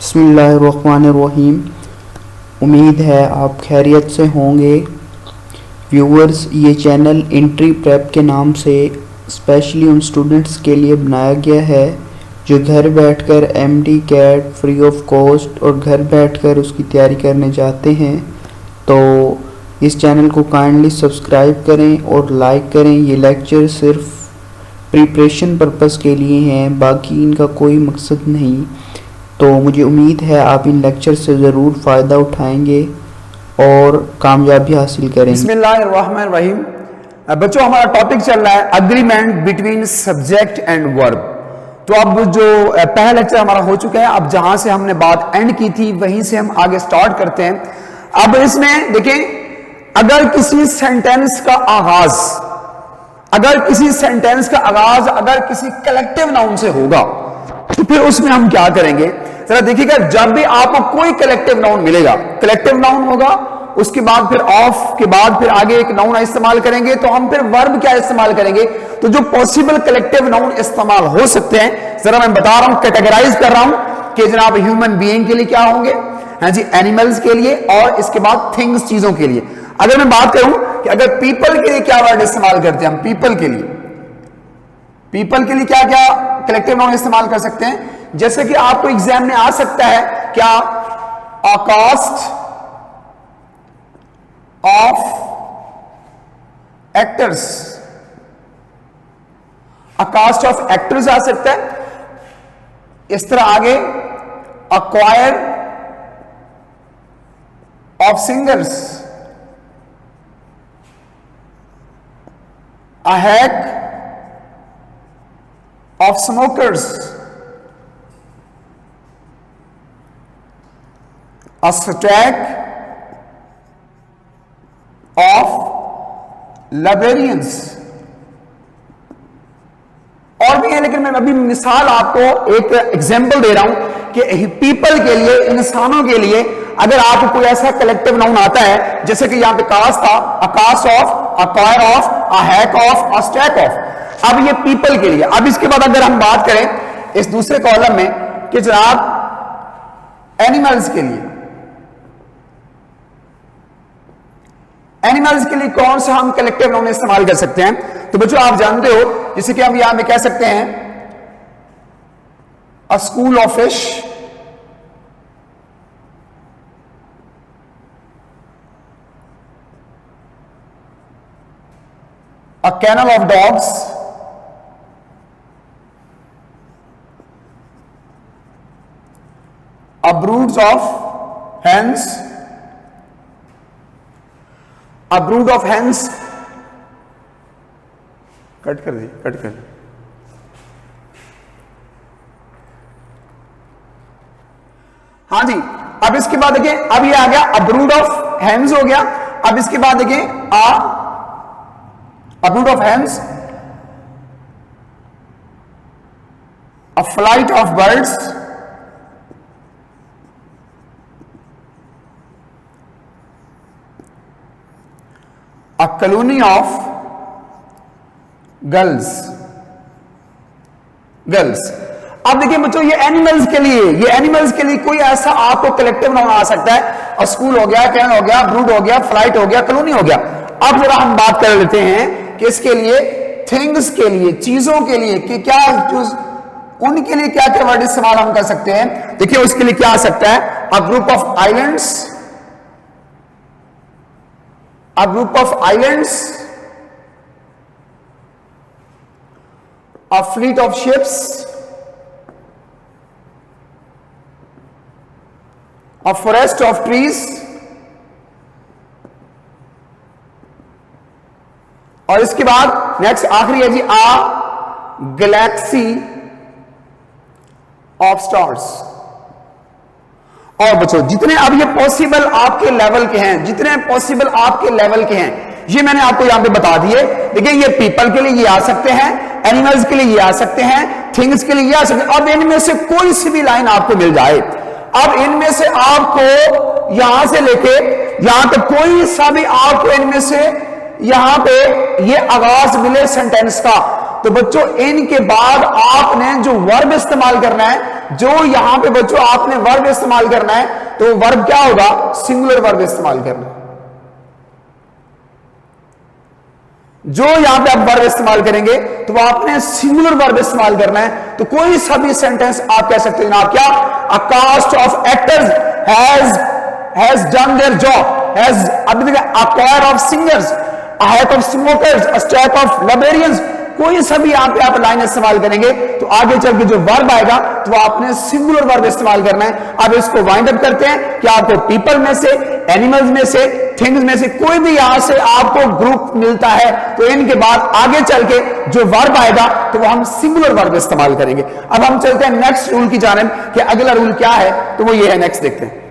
बिस्मिल्लाहिर्रहमानिर्रहीम। उम्मीद है आप खैरियत से होंगे। व्यूअर्स, ये चैनल एंट्री प्रेप के नाम से स्पेशली उन स्टूडेंट्स के लिए बनाया गया है जो घर बैठकर MD CAT free of cost और घर बैठकर उसकी तैयारी करने चाहते हैं। तो इस चैनल को काइंडली सब्सक्राइब करें और लाइक करें। ये लेक्चर सिर्फ प्रिपरेशन पर्पस के लिए हैं, बाकी इनका कोई मकसद नहीं। तो मुझे उम्मीद है आप इन लेक्चर से ज़रूर फ़ायदा उठाएंगे और कामयाबी हासिल करेंगे। बिस्मिल्लाहिर्रहमानिर्रहीम। बच्चों, हमारा टॉपिक चल रहा है agreement between subject and verb. तो अब जो पहला लेक्चर हमारा हो चुका है, अब जहां से हमने बात एंड की थी वहीं से हम आगे स्टार्ट करते हैं। अब इसमें देखें, अगर किसी सेंटेंस का आगाज अगर किसी कलेक्टिव नाउन से होगा तो फिर उसमें हम क्या करेंगे, जरा देखिएगा। जब भी आपको कोई कलेक्टिव नाउन मिलेगा, कलेक्टिव नाउन होगा, उसके बाद फिर ऑफ के बाद फिर आगे एक नाउन इस्तेमाल करेंगे, तो हम फिर वर्ब क्या इस्तेमाल करेंगे। तो जो पॉसिबल कलेक्टिव नाउन इस्तेमाल हो सकते हैं, जरा मैं बता रहा हूं, कैटेगराइज कर रहा हूं कि जनाब ह्यूमन बीइंग के लिए क्या होंगे, हाँ जी, एनिमल्स के लिए, और इसके बाद थिंग्स, चीजों के लिए। अगर मैं बात करूं कि अगर पीपल के लिए क्या वर्ड इस्तेमाल करते हैं हम, पीपल के लिए क्या क्या कलेक्टिव नाउन इस्तेमाल कर सकते हैं। जैसे कि आपको एग्जाम में आ सकता है क्या, a cast of actors, a cast of actors आ सकता है। इस तरह आगे a choir of singers, a hack of smokers, a stack of librarians, और भी है, लेकिन मैं अभी मिसाल आपको एक एग्जांपल दे रहा हूं कि पीपल के लिए, इंसानों के लिए अगर आपको कोई ऐसा कलेक्टिव नाउन आता है, जैसे कि यहां पे कास्ट था, a cast of, a choir of, a hack of, a stack of. अब ये पीपल के लिए। अब इसके बाद अगर हम बात करें इस दूसरे कॉलम में कि जनाब एनिमल्स के लिए कौन सा हम कलेक्टिव नाउन इस्तेमाल कर सकते हैं। तो बच्चों, आप जानते हो, जैसे कि हम यहां में कह सकते हैं अ school of fish, a kennel of dogs, a brood of hens, cut कर। हाँ जी, अब इसके बाद देखिए, अब ये आ गया a brood of hens हो गया। अब इसके बाद देखिए a brood of hens, a flight of birds, a colony of gulls। अब देखिए बच्चों, ये एनिमल्स के लिए कोई ऐसा आपको कलेक्टिव नाउन आ सकता है। स्कूल हो गया, कैनल हो गया, ब्रूड हो गया, फ्लाइट हो गया, कॉलोनी हो गया। अब जरा हम बात कर लेते हैं कि इसके लिए, थिंग्स के लिए, चीजों के लिए, कि क्या उनके लिए क्या क्या वर्ड इस्तेमाल हम कर सकते हैं। देखिए उसके लिए क्या आ सकता है, a group of islands, a fleet of ships, a forest of trees, और इसके बाद नेक्स्ट आखिरी है जी, आ गैलेक्सी ऑफ स्टार्स। और बच्चों, जितने अब ये पॉसिबल आपके लेवल के हैं, ये मैंने आपको यहां पे बता दिए। देखिए, ये पीपल के लिए ये आ सकते हैं, एनिमल्स के लिए ये आ सकते हैं, थिंग्स के लिए ये आ सकते हैं। अब इनमें से कोई सी भी लाइन आपको मिल जाए, अब इनमें से आपको यहां से लेके यहां तक कोई सा भी आपको इनमें से यहां पे ये आगाज मिले सेंटेंस का, तो बच्चों इनके बाद आपने जो वर्ब इस्तेमाल करना है जो यहां पे बच्चों आपने वर्ब इस्तेमाल करना है, तो वर्ब क्या होगा, सिंगुलर वर्ब इस्तेमाल करना है। जो यहां पे आप वर्ब इस्तेमाल करेंगे तो आपने सिंगुलर वर्ब इस्तेमाल करना है। तो कोई सा भी सेंटेंस आप कह सकते हो जनाब, क्या, a cast of actors has done their job, has, अभी देखिए, a choir of singers, a hack of smokers, a stack of librarians, कोई सा भी यहां पे आप लाइन इस्तेमाल करेंगे तो आगे चल के जो वर्ब आएगा तो आपने सिंगुलर वर्ब इस्तेमाल करना है। अब इसको वाइंड अप करते हैं कि आपको पीपल में से, एनिमल्स में से, थिंग्स में से कोई भी यहां से आपको ग्रुप मिलता है तो इनके बाद आगे चल के जो वर्ब आएगा तो वो हम सिंगुलर वर्ब इस्तेमाल करेंगे। अब हम चलते हैं नेक्स्ट रूल की जानिब कि अगला रूल क्या है, तो वो ये है, नेक्स्ट देखते हैं।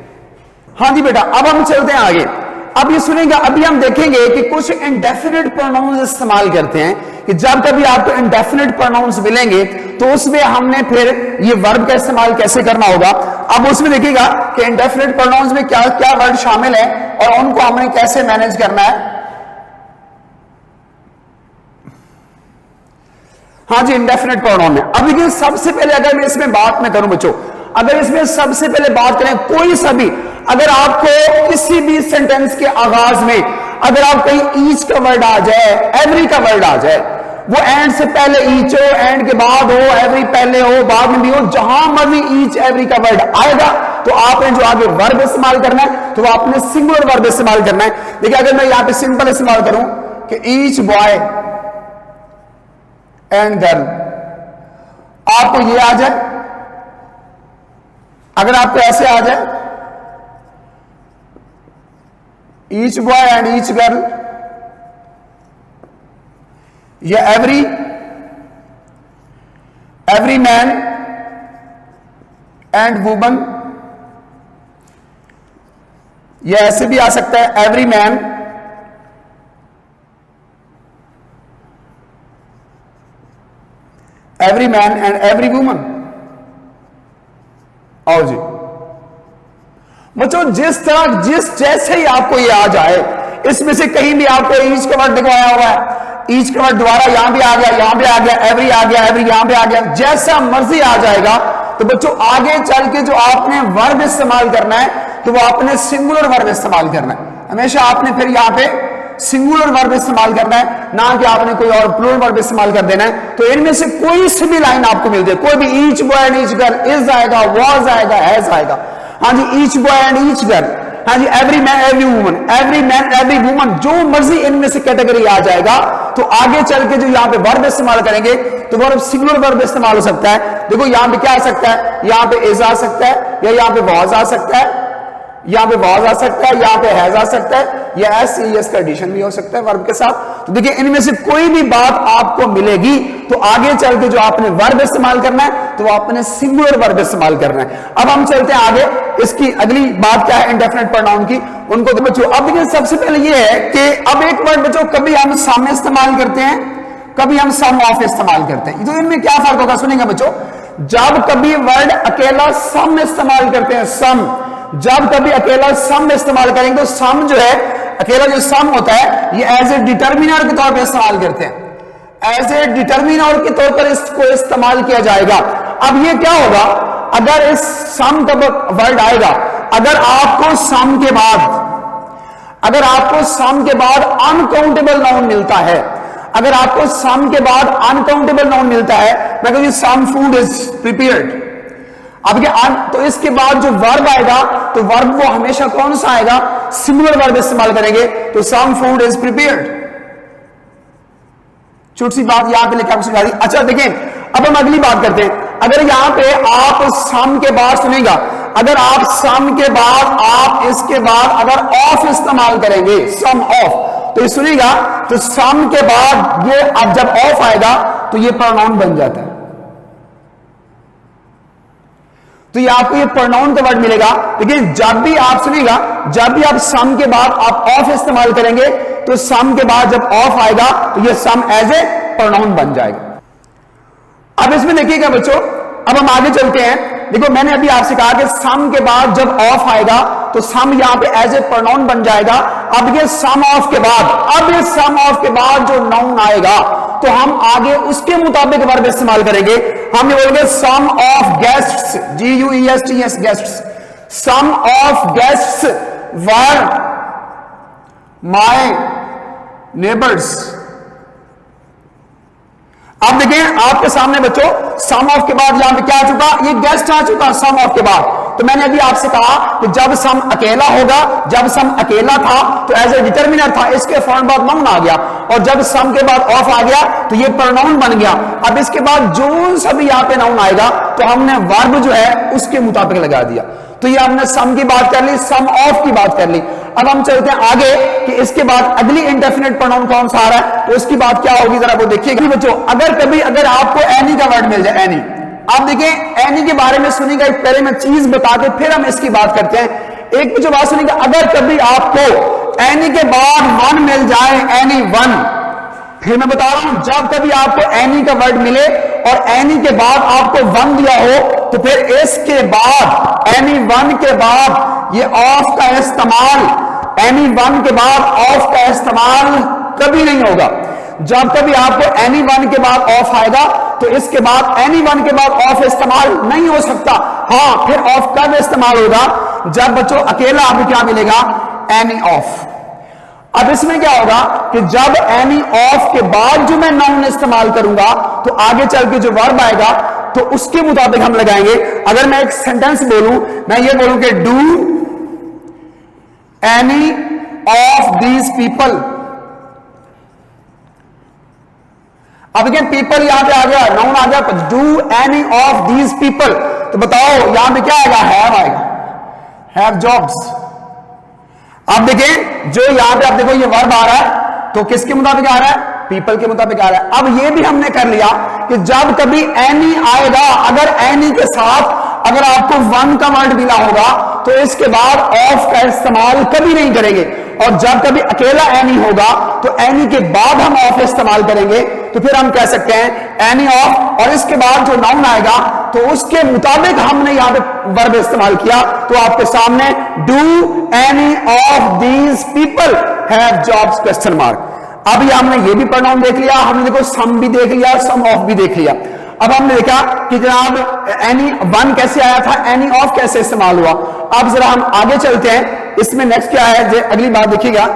हाँ जी बेटा, अब हम चलते हैं आगे। अब ये सुनेगा, अभी हम देखेंगे कि कुछ इंडेफिनिट प्रोनाउंस इस्तेमाल करते हैं कि जब कभी आपको इंडेफिनिट प्रोनाउंस मिलेंगे तो उसमें हमने फिर ये वर्ब का इस्तेमाल कैसे करना होगा। अब उसमें देखिएगा कि इंडेफिनिट प्रोनाउंस में क्या क्या वर्ड शामिल है और उनको हमने कैसे मैनेज करना है। हाँ जी, इंडेफिनिट प्रोनाउन में अब देखिए, सबसे पहले अगर मैं इसमें बात में करूं बच्चों, अगर इसमें सबसे पहले बात करें, कोई सा भी, अगर आपको किसी भी सेंटेंस के आगाज में अगर आप कहीं ईच का वर्ड आ जाए, एवरी का वर्ड आ जाए, वो एंड से पहले ईच हो, एंड के बाद हो, एवरी पहले हो, बाद में भी हो, जहां मर्जी ईच एवरी का वर्ड आएगा तो आपने जो आगे वर्ब इस्तेमाल करना है तो आपने सिंगुलर वर्ब इस्तेमाल करना है। देखिए, अगर मैं यहां पे सिंपल इस्तेमाल करूं कि ईच बॉय एंड गर्ल, आपको ये आ जाए, अगर आपको ऐसे आ जाए each boy and each girl, या एवरी मैन एंड वुमन, या ऐसे भी आ सकता है every man and every woman. आओ जी बच्चों, जिस जैसे ही आपको ये आ जाए, इसमें से कहीं भी आपको ईच का वर्ड दिखवाया हुआ है, ईच का वर्ड दोबारा यहां भी आ गया, यहां पे आ गया, एवरी आ गया, एवरी यहां पे आ गया, जैसा मर्जी आ जाएगा, तो बच्चों आगे चल के जो आपने वर्ब इस्तेमाल करना है तो वो आपने सिंगुलर वर्ब इस्तेमाल करना है। हमेशा आपने फिर यहां पे सिंगुलर वर्ब इस्तेमाल करना है, ना कि आपने कोई और प्लूरल वर्ब इस्तेमाल कर देना है। तो इनमें से कोई सी भी लाइन आपको मिल जाए, कोई भी each boy and each girl, is आएगा, वॉज आएगा, हैज आएगा, हाँ जी, each boy and each girl, हाँ जी, every man every woman, every man every woman, जो मर्जी इनमें से कैटेगरी आ जाएगा तो आगे चल के जो यहां पे वर्ब इस्तेमाल करेंगे तो वर्ब सिंगुलर वर्ब इस्तेमाल हो सकता है। देखो यहां पे क्या आ सकता है, यहां पे इज आ सकता है, या यहां पे वॉज आ सकता है, यहां पे वॉज आ सकता है, यहां पे हैज आ सकता है, या एस का एडिशन भी हो सकता है वर्ब के साथ। तो देखिए, इनमें से कोई भी बात आपको मिलेगी तो आगे चल के जो आपने वर्ब इस्तेमाल करना है तो आपने सिंगुलर वर्ब इस्तेमाल करना है। अब हम चलते हैं आगे, इसकी अगली बात क्या है इंडेफिनिट प्रोनाउन की, उनको तो बच्चों अब देखिए, सबसे पहले ये है कि अब एक वर्ड बच्चों, कभी हम सम इस्तेमाल करते हैं, कभी हम सम ऑफ इस्तेमाल करते हैं। तो इनमें क्या फर्क होगा सुनिएगा बच्चों, जब कभी वर्ड अकेला सम इस्तेमाल करते हैं, सम, जब कभी अकेला सम इस्तेमाल करेंगे तो सम जो है, अकेला जो सम होता है, ये एज ए डिटर्मिनर के तौर पर इस्तेमाल करते हैं, एज ए डिटर्मिनर के तौर पर इसको इस्तेमाल किया जाएगा। अब ये क्या होगा, अगर इस सम का वर्ड आएगा, अगर आपको सम के बाद अनकाउंटेबल नाउन मिलता है, अगर आपको सम के बाद अनकाउंटेबल नाउन मिलता है, मैं कहूँ सम फूड इज प्रिपेयर्ड, अब तो इसके बाद जो वर्ब आएगा तो वर्ब वो हमेशा कौन सा आएगा, सिंगुलर वर्ब इस्तेमाल करेंगे, तो सम फूड इज प्रिपेयर्ड। छोटी सी बात यहां पे लेकर आपको समझा दी। अच्छा देखिए, अब हम अगली बात करते हैं। अगर यहां पे आप सम के बाद सुनेगा, अगर आप सम के बाद आप इसके बाद अगर ऑफ इस्तेमाल करेंगे, सम ऑफ, तो ये सुनेगा, तो सम के बाद ये अब जब ऑफ आएगा तो ये प्रोनाउन बन जाता है। तो ये आपको ये प्रोनाउन का वर्ड मिलेगा। लेकिन जब भी आप सुनिएगा, जब भी आप सम के बाद आप ऑफ इस्तेमाल करेंगे तो सम के बाद जब ऑफ आएगा तो ये सम एज ए प्रोनाउन बन जाएगा। अब इसमें देखिएगा बच्चों, अब हम आगे चलते हैं। देखो मैंने अभी आपसे कहा कि सम के बाद जब ऑफ आएगा तो सम यहां पे एज ए प्रोनाउन बन जाएगा। अब ये सम ऑफ के बाद, अब ये सम ऑफ के बाद जो नाउन आएगा तो हम आगे उसके मुताबिक वर्ब इस्तेमाल करेंगे। हम ये बोलेंगे some of guests, GUESTS, guests, some of guests were my neighbours. अब देखिए आपके सामने बच्चों सम ऑफ के बाद यहां पे क्या आ चुका, ये गेस्ट आ चुका सम ऑफ के बाद। तो मैंने अभी आपसे कहा कि जब सम अकेला होगा, जब सम अकेला था तो एज ए डिटर्मिनर था, इसके फौरन बाद नाउन आ गया, और जब सम के बाद ऑफ आ गया तो ये प्रोनाउन बन गया। अब इसके बाद जो सभी यहां पे नाउन आएगा तो हमने वर्ब जो है उसके मुताबिक लगा दिया। तो ये हमने सम की बात कर ली, सम ऑफ की बात कर ली। अब हम चलते हैं आगे कि इसके बाद अगली इंडेफिनिट प्रोनाउन कौन सा आ रहा है, तो उसकी बात क्या होगी जरा वो देखिएगा बच्चों। अगर आपको एनी का वर्ड मिल जाए, एनी, आप देखिए एनी के बारे में सुनिएगा, पहले मैं चीज बता के फिर हम इसकी बात करते हैं। एक जो बात सुनिएगा, अगर कभी आपको एनी के बाद वन मिल जाए, एनी वन, फिर मैं बता रहा हूं जब कभी आपको एनी का वर्ड मिले और एनी के बाद आपको वन दिया हो तो फिर इसके बाद एनी वन के बाद ये ऑफ का इस्तेमाल, एनी वन के बाद ऑफ का इस्तेमाल कभी नहीं होगा। जब कभी आपको एनी वन के बाद ऑफ आएगा तो इसके बाद एनी वन के बाद ऑफ इस्तेमाल नहीं हो सकता। हाँ, फिर ऑफ कब इस्तेमाल होगा, जब बच्चों अकेला आपको क्या मिलेगा, एनी ऑफ। अब इसमें क्या होगा कि जब एनी ऑफ के बाद जो मैं नाउन इस्तेमाल करूंगा तो आगे चल के जो वर्ब आएगा तो उसके मुताबिक हम लगाएंगे। अगर मैं एक सेंटेंस बोलूं, मैं ये बोलूं कि do any of these people. अब देखिए पीपल यहां पे आ गया, नाउन आ गया, do any of these people, तो बताओ यहां पे क्या आएगा, हैव आएगा, हैव जॉब्स। अब देखिए जो यहां पे आप देखो ये वर्ब आ रहा है तो किसके मुताबिक आ रहा है, पीपल के मुताबिक आ रहा है। अब ये भी हमने कर लिया कि जब कभी एनी आएगा, अगर एनी के साथ अगर आपको वन का वर्ड मिला होगा तो इसके बाद ऑफ का इस्तेमाल कभी नहीं करेंगे, और जब कभी अकेला एनी होगा तो एनी के बाद हम ऑफ इस्तेमाल करेंगे। तो फिर हम कह सकते हैं एनी ऑफ, और इसके बाद जो नाउन आएगा तो उसके मुताबिक हमने यहां पे वर्ब इस्तेमाल किया। तो आपके सामने do any of these people have jobs question mark. अब ये हमने ये भी प्रोनाउन देख लिया, हमने देखो सम भी देख लिया, सम ऑफ भी देख लिया। अब हमने देखा कि जनाब एनी वन कैसे आया था, एनी ऑफ कैसे इस्तेमाल हुआ। अब जरा हम आगे चलते हैं, इसमें नेक्स्ट क्या है अगली बात देखिएगा।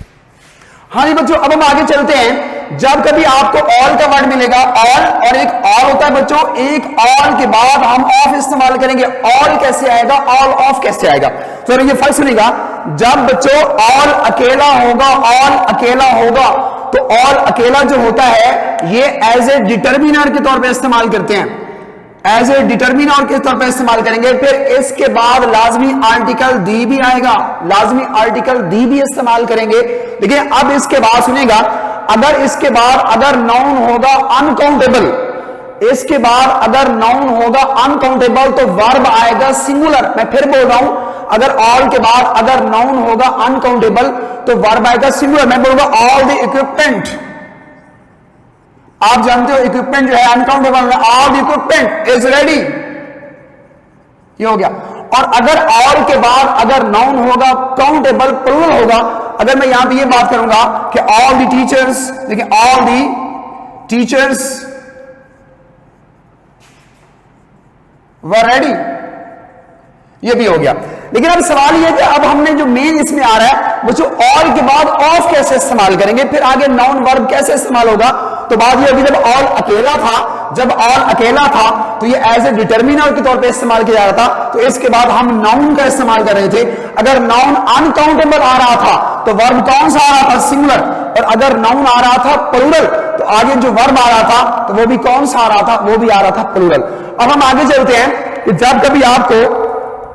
हाँ जी बच्चों, अब हम आगे चलते हैं। जब कभी आपको ऑल का वर्ड मिलेगा, ऑल, और एक ऑल होता है बच्चों, एक ऑल के बाद हम ऑफ इस्तेमाल करेंगे। ऑल कैसे आएगा, ऑल ऑफ कैसे आएगा, तो ये फर्क सुनिएगा। जब बच्चों ऑल अकेला होगा, ऑल अकेला होगा तो ऑल अकेला जो होता है ये एज ए डिटर्मिनर के तौर पे इस्तेमाल करते हैं, एज ए डिटर्मिनर के तौर पे इस्तेमाल करेंगे। फिर इसके बाद लाजमी आर्टिकल दी भी आएगा, लाजमी आर्टिकल दी भी इस्तेमाल करेंगे। देखिए अब इसके बाद सुनेगा, अगर इसके बाद अगर नाउन होगा अनकाउंटेबल, इसके बाद अगर नाउन होगा अनकाउंटेबल तो वर्ब आएगा सिंगुलर। मैं फिर बोल रहा हूं, अगर ऑल के बाद अगर नाउन होगा अनकाउंटेबल तो वर्ब आएगा सिंगुलर। मैं बोलूंगा ऑल द इक्विपमेंट, आप जानते हो इक्विपमेंट जो है अनकाउंटेबल है, all the equipment is ready, ये हो गया। और अगर ऑल के बाद अगर नाउन होगा काउंटेबल प्लूरल होगा, अगर मैं यहां पे ये बात करूंगा कि ऑल द टीचर्स, देखिए all the teachers were ready, ये भी हो गया। लेकिन अब सवाल ये कि अब हमने जो मेन इसमें आ रहा है वो जो ऑल के बाद ऑफ कैसे इस्तेमाल करेंगे, फिर आगे नाउन वर्ब कैसे इस्तेमाल होगा। तो बात ये होगी जब ऑल अकेला था, जब ऑल अकेला था तो ये एज ए डिटर्मिनर के तौर पे इस्तेमाल किया जा रहा था, तो इसके बाद हम नाउन का इस्तेमाल कर रहे थे। अगर नाउन अनकाउंटेबल आ रहा था तो वर्ब कौन सा आ रहा था, सिंगुलर, और अगर नाउन आ रहा था प्लूरल तो आगे जो वर्ब आ रहा था तो वो भी कौन सा आ रहा था, वो भी आ रहा था प्लूरल। अब हम आगे चलते हैं कि जब कभी आपको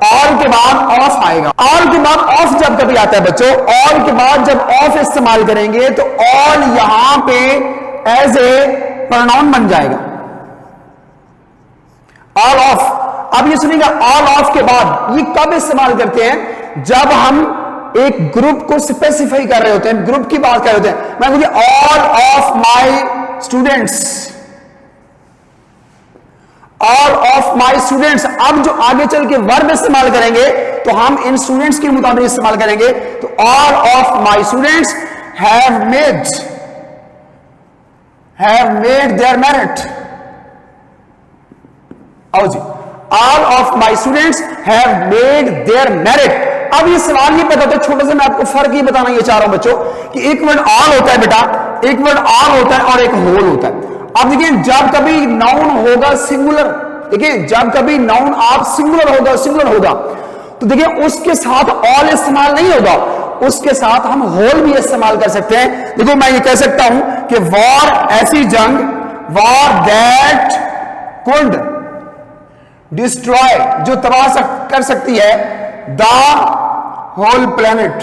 ऑल के बाद ऑफ आएगा, ऑल के बाद ऑफ जब कभी आता है बच्चों, ऑल के बाद जब ऑफ इस्तेमाल करेंगे तो ऑल यहां पे एज ए प्रोनाउन बन जाएगा, ऑल ऑफ। अब ये सुनिएगा, ऑल ऑफ के बाद ये कब इस्तेमाल करते हैं, जब हम एक ग्रुप को स्पेसिफाई कर रहे होते हैं, ग्रुप की बात कर रहे होते हैं। मैं मुझे all of my students, all of my students. अब जो आगे चल के वर्ब इस्तेमाल करेंगे तो हम इन स्टूडेंट्स के मुताबिक इस्तेमाल करेंगे। तो all of my students have have made their merit. आओ जी, all of my students have made their merit. अब ये सवाल नहीं पता, तो छोटे से मैं आपको फर्क ही बताना ये चाह रहा हूं बच्चों कि एक वर्ड ऑल होता है बेटा, एक वर्ड ऑल होता है और एक होल होता है। अब देखिए, जब कभी नाउन होगा सिंगुलर, देखिए जब कभी नाउन आप सिंगुलर होगा तो देखिए उसके साथ ऑल इस्तेमाल नहीं होगा, उसके साथ हम होल भी इस्तेमाल कर सकते हैं। देखो मैं ये कह सकता हूं कि वॉर, ऐसी जंग, वॉर दैट कुड डिस्ट्रॉय, जो तबाह कर सकती है द होल प्लेनेट।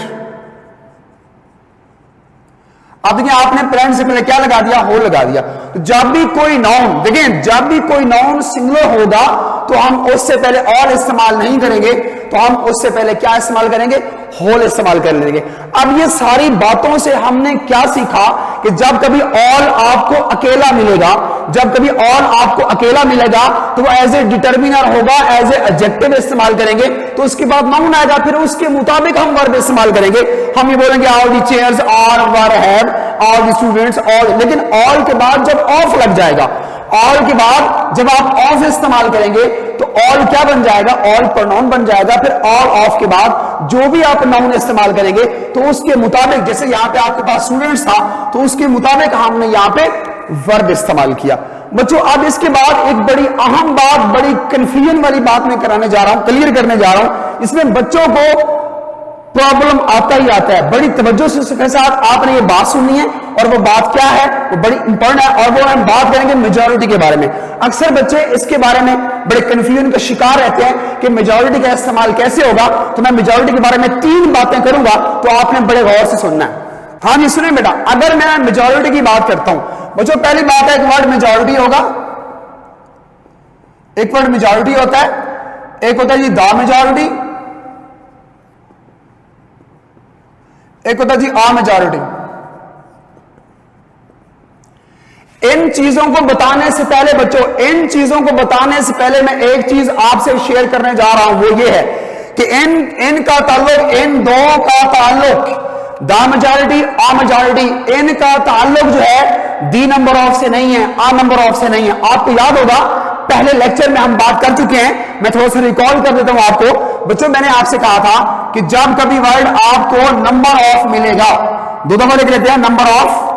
अब देखिए आपने प्लेनेट से पहले क्या लगा दिया, होल लगा दिया। तो जब भी कोई नाउन, देखिए जब भी कोई नाउन सिंगुलर होगा तो हम उससे पहले ऑल इस्तेमाल नहीं करेंगे, तो हम उससे पहले क्या इस्तेमाल करेंगे, होल इस्तेमाल कर लेंगे। अब ये सारी बातों से हमने क्या सीखा कि जब कभी ऑल आपको अकेला मिलेगा, जब कभी ऑल आपको अकेला मिलेगा तो वो एज ए डिटर्मिनर होगा, एज ए एडजेक्टिव इस्तेमाल करेंगे, तो उसके बाद नाउन आएगा, फिर उसके मुताबिक हम वर्ब इस्तेमाल करेंगे। हम ये बोलेंगे all the chairs are were have, all the students all, लेकिन ऑल के बाद जब ऑफ लग जाएगा, ऑल के बाद जब आप ऑफ इस्तेमाल करेंगे तो ऑल क्या बन जाएगा, ऑल प्रोनाउन बन जाएगा। फिर ऑल ऑफ के बाद जो भी आप नाउन इस्तेमाल करेंगे तो उसके मुताबिक, जैसे यहां पे आपके पास स्टूडेंट्स था तो उसके मुताबिक हमने यहां पे वर्ब इस्तेमाल किया। बच्चों अब इसके बाद एक बड़ी अहम बात, बड़ी कंफ्यूजन वाली बात मैं कराने जा रहा हूं, क्लियर करने जा रहा हूं। इसमें बच्चों को प्रॉब्लम आता ही आता है। बड़ी तवज्जो से साथ आपने ये बात सुननी है, और वो बात क्या है, वो बड़ी इंपॉर्टेंट है, और वो हम बात करेंगे मेजॉरिटी के बारे में। अक्सर बच्चे इसके बारे में बड़े कंफ्यूजन का शिकार रहते हैं कि मेजॉरिटी का इस्तेमाल कैसे होगा। तो मैं मेजॉरिटी के बारे में 3 बातें करूंगा, तो आपने बड़े गौर से सुनना है। हाँ जी सुनिए बेटा, अगर मैं मेजॉरिटी की बात करता हूं बच्चों, पहली बात है एक वर्ड मेजॉरिटी होगा, एक वर्ड मेजॉरिटी होता है, एक होता है जी द मेजॉरिटी, एक होता है जी आ मेजॉरिटी। इन चीजों को बताने से पहले बच्चों, इन चीजों को बताने से पहले मैं एक चीज आपसे शेयर करने जा रहा हूं, वो ये है कि इन का ताल्लुक, इन दो का ताल्लुक, द मेजॉरिटी आ मेजॉरिटी, इनका ताल्लुक जो है दी नंबर ऑफ से नहीं है, आ नंबर ऑफ से नहीं है। आपको याद होगा पहले लेक्चर में हम बात कर चुके हैं, मैं थोड़ा सा रिकॉल कर देता हूं आपको। बच्चों मैंने आपसे कहा था कि जब कभी वर्ड आपको नंबर ऑफ मिलेगा, 2 दफा लिख लेते हैं नंबर ऑफ।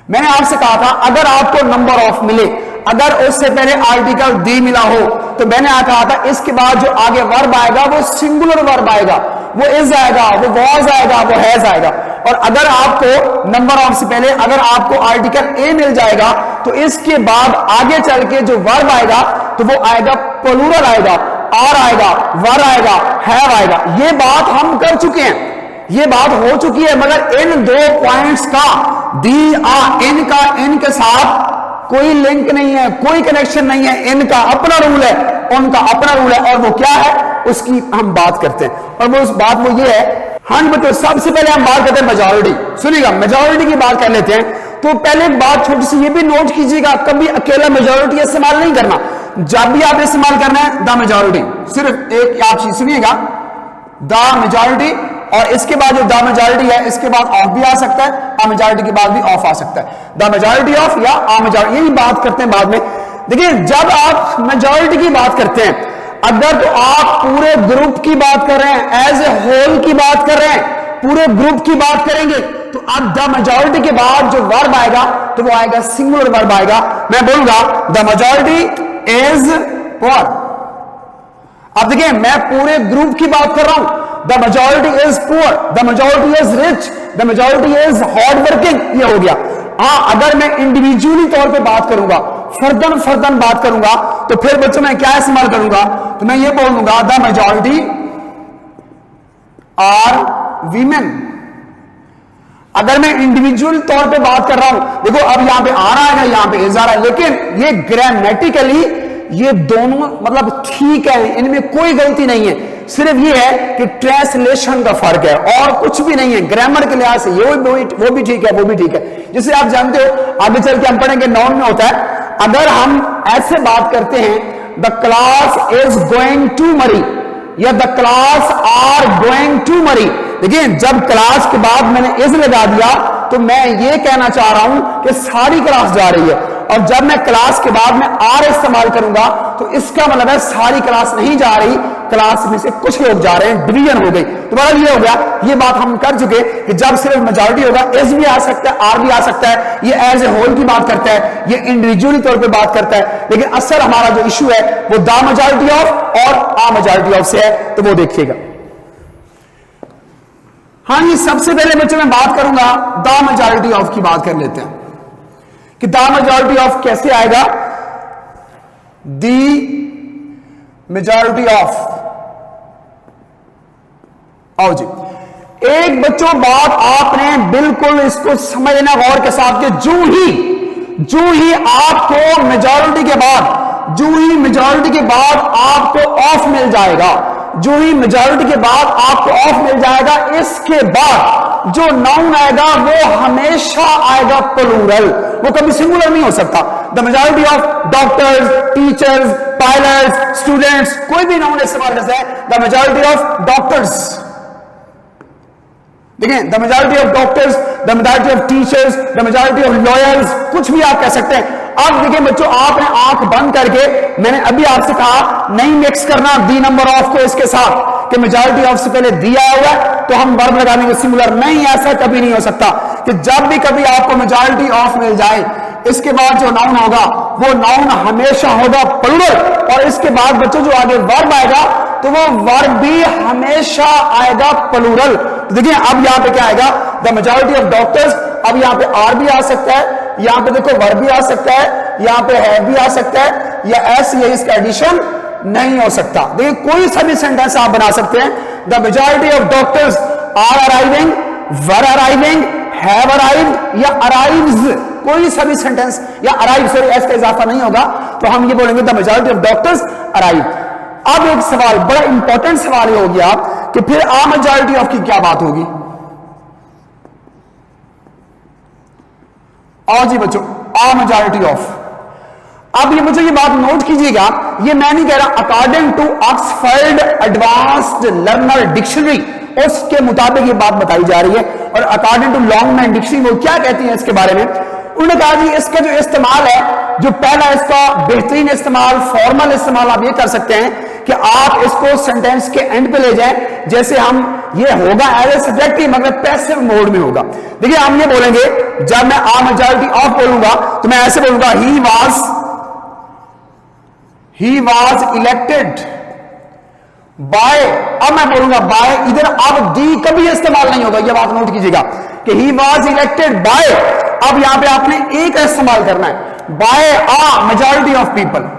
मैंने आपसे कहा था अगर आपको नंबर ऑफ मिले, अगर उससे पहले आर्टिकल दी मिला हो, तो मैंने कहा था इसके बाद जो आगे वर्ब आएगा वो सिंगुलर वर्ब आएगा, वो इज आएगा, वो वॉज आएगा, वो हैज आएगा। और अगर आपको नंबर ऑफ से पहले अगर आपको आर्टिकल ए मिल जाएगा तो इसके बाद आगे चल के जो वर्ब आएगा तो वो आएगा प्लूरल आएगा, आर आएगा, वर आएगा, हैव आएगा। ये बात हम कर चुके हैं, ये बात हो चुकी है, मगर इन 2 पॉइंट्स का दी आ इनका इनके साथ कोई लिंक नहीं है, कोई कनेक्शन नहीं है। इनका अपना रूल है, उनका अपना रूल है, और वो क्या है उसकी हम बात करते हैं। और वो उस बात वो ये है, हाँ बच्चों सबसे पहले हम बात करते हैं मेजॉरिटी। सुनिएगा मेजॉरिटी की बात कर लेते हैं। तो पहले एक बात छोटी सी ये भी नोट कीजिएगा, कभी अकेला मेजॉरिटी इस्तेमाल नहीं करना, जब भी आप इस्तेमाल करना है द मेजॉरिटी, सिर्फ एक आप चीज सुनिएगा, द मेजॉरिटी, और इसके बाद जो द मेजॉरिटी है इसके बाद ऑफ भी आ सकता है, आ मेजॉरिटी के बाद भी ऑफ आ सकता है, द मेजॉरिटी ऑफ या आ मेजॉरिटी, यही बात करते हैं बाद में। देखिए जब आप मेजॉरिटी की बात करते हैं, अगर तो आप पूरे ग्रुप की बात कर रहे हैं, एज ए होल की बात कर रहे हैं, पूरे ग्रुप की बात करेंगे, तो अब द मेजॉरिटी के बाद जो वर्ब आएगा तो वो आएगा सिंगुलर वर्ब आएगा। मैं बोलूंगा द मेजॉरिटी इज पुअर। अब देखिए मैं पूरे ग्रुप की बात कर रहा हूं, the majority is poor, the majority is rich, the majority is hard working, ये हो गया। हाँ अगर मैं इंडिविजुअली तौर पे बात करूंगा, फर्दन बात करूंगा, तो फिर बच्चों मैं क्या इस्तेमाल करूंगा, तो मैं ये बोलूंगा द मेजॉरिटी आर वीमेन। अगर मैं इंडिविजुअल तौर पे बात कर रहा हूं, देखो अब यहां पे आ रहा है, यहां पे इज आ रहा है, लेकिन ये ग्रामेटिकली ये दोनों मतलब ठीक है, इनमें कोई गलती नहीं है, सिर्फ ये है कि ट्रांसलेशन का फर्क है और कुछ भी नहीं है। ग्रामर के लिहाज से ये वो भी ठीक है, वो भी ठीक है। जिसे आप जानते हो आगे चल के हम पढ़ेंगे नाउन में होता है, अगर हम ऐसे बात करते हैं the class is going to marry या the class are going to marry, देखिए जब क्लास के बाद मैंने इज लगा दिया तो मैं ये कहना चाह रहा हूं कि सारी क्लास जा रही है, और जब मैं क्लास के बाद में आर इस्तेमाल करूंगा तो इसका मतलब है सारी क्लास नहीं जा रही, क्लास में से कुछ लोग जा रहे हैं, डिवीजन हो गई। तुम्हारा ये हो गया, ये बात हम कर चुके कि जब सिर्फ मेजॉरिटी होगा एस भी आ सकता है, आर भी आ सकता है, ये एज ए होल की बात करता है, ये इंडिविजुअली तौर पे बात करता है, लेकिन असल हमारा जो इशू है वो द मेजॉरिटी ऑफ और आ मेजॉरिटी ऑफ से है, तो वो देखिएगा। हाँ जी, सबसे पहले बच्चों मैं बात करूंगा द मेजॉरिटी ऑफ की बात कर लेते हैं कि द मेजॉरिटी ऑफ कैसे आएगा। द मेजॉरिटी ऑफ, आओ जी, एक बच्चों बात आपने बिल्कुल इसको समझना गौर के साथ कि जो ही आपको मेजॉरिटी के बाद, जो ही मेजॉरिटी के बाद आपको ऑफ मिल जाएगा, जो ही मेजॉरिटी के बाद आपको ऑफ मिल जाएगा, इसके बाद जो नाउन आएगा वो हमेशा आएगा प्लूरल, वो कभी सिंगुलर नहीं हो सकता। The majority of doctors, teachers, pilots, students, कोई भी नाउन इस्तेमाल करते हैं, द मेजॉरिटी ऑफ डॉक्टर्स, देखिए, the majority of doctors, the majority of teachers, the majority of lawyers, कुछ भी आप कह सकते हैं। अब देखिए बच्चों, आपने आंख बंद करके, मैंने अभी आपसे कहा नहीं मिक्स करना दी नंबर ऑफ को इसके साथ, कि मेजॉरिटी ऑफ से पहले दी आया हुआ है तो हम वर्ब लगाने के सिंगुलर, नहीं, ऐसा कभी नहीं हो सकता कि जब भी कभी आपको मेजॉरिटी ऑफ मिल जाए, इसके बाद जो नाउन होगा वो नाउन हमेशा होगा प्लूरल, और इसके बाद बच्चों जो आगे वर्ब आएगा तो वो वर्ब भी हमेशा आएगा प्लूरल। तो देखिए अब यहां पे क्या आएगा, द मेजॉरिटी ऑफ डॉक्टर्स, अब यहां पे आर भी आ सकता है, यहां पे देखो वर्ब भी आ सकता है, यहां पे हैव भी आ सकता है, या एस, ये इसका एडिशन नहीं हो सकता। देखिए कोई सा भी सेंटेंस आप बना सकते हैं, the majority of doctors are arriving, were arriving, have arrived या अराइव्स, कोई सा भी सेंटेंस, या अराइव, सॉरी एस का इजाफा नहीं होगा, तो हम ये बोलेंगे the majority of doctors arrive. अब एक सवाल, बड़ा इंपॉर्टेंट सवाल ये हो गया कि फिर आ मेजॉरिटी ऑफ की क्या बात होगी। और जी बच्चों, आ मेजॉरिटी ऑफ, अब ये मुझे ये बात नोट कीजिएगा, ये मैं नहीं कह रहा, according to Oxford Advanced Learner Dictionary, उसके मुताबिक ये बात बताई जा रही है, और अकॉर्डिंग टू लॉन्गमैन डिक्शनरी वो क्या कहती है इसके बारे में, उन्होंने कहा जी इसका जो इस्तेमाल है, जो पहला इसका बेहतरीन इस्तेमाल, फॉर्मल इस्तेमाल आप ये कर सकते हैं कि आप इसको सेंटेंस के एंड पे ले जाएं, जैसे हम ये होगा एज ए सब्जेक्टिव मगर पैसिव मोड में होगा। देखिए हम ये बोलेंगे, जब मैं आ मेजॉरिटी ऑफ बोलूंगा तो मैं ऐसे बोलूंगा, ही वाज इलेक्टेड बाय, अब मैं बोलूंगा बाय, इधर अब दी कभी इस्तेमाल नहीं होगा, यह बात नोट कीजिएगा कि ही वाज इलेक्टेड बाय, अब यहां पे आपने एक इस्तेमाल करना है, by a majority of people,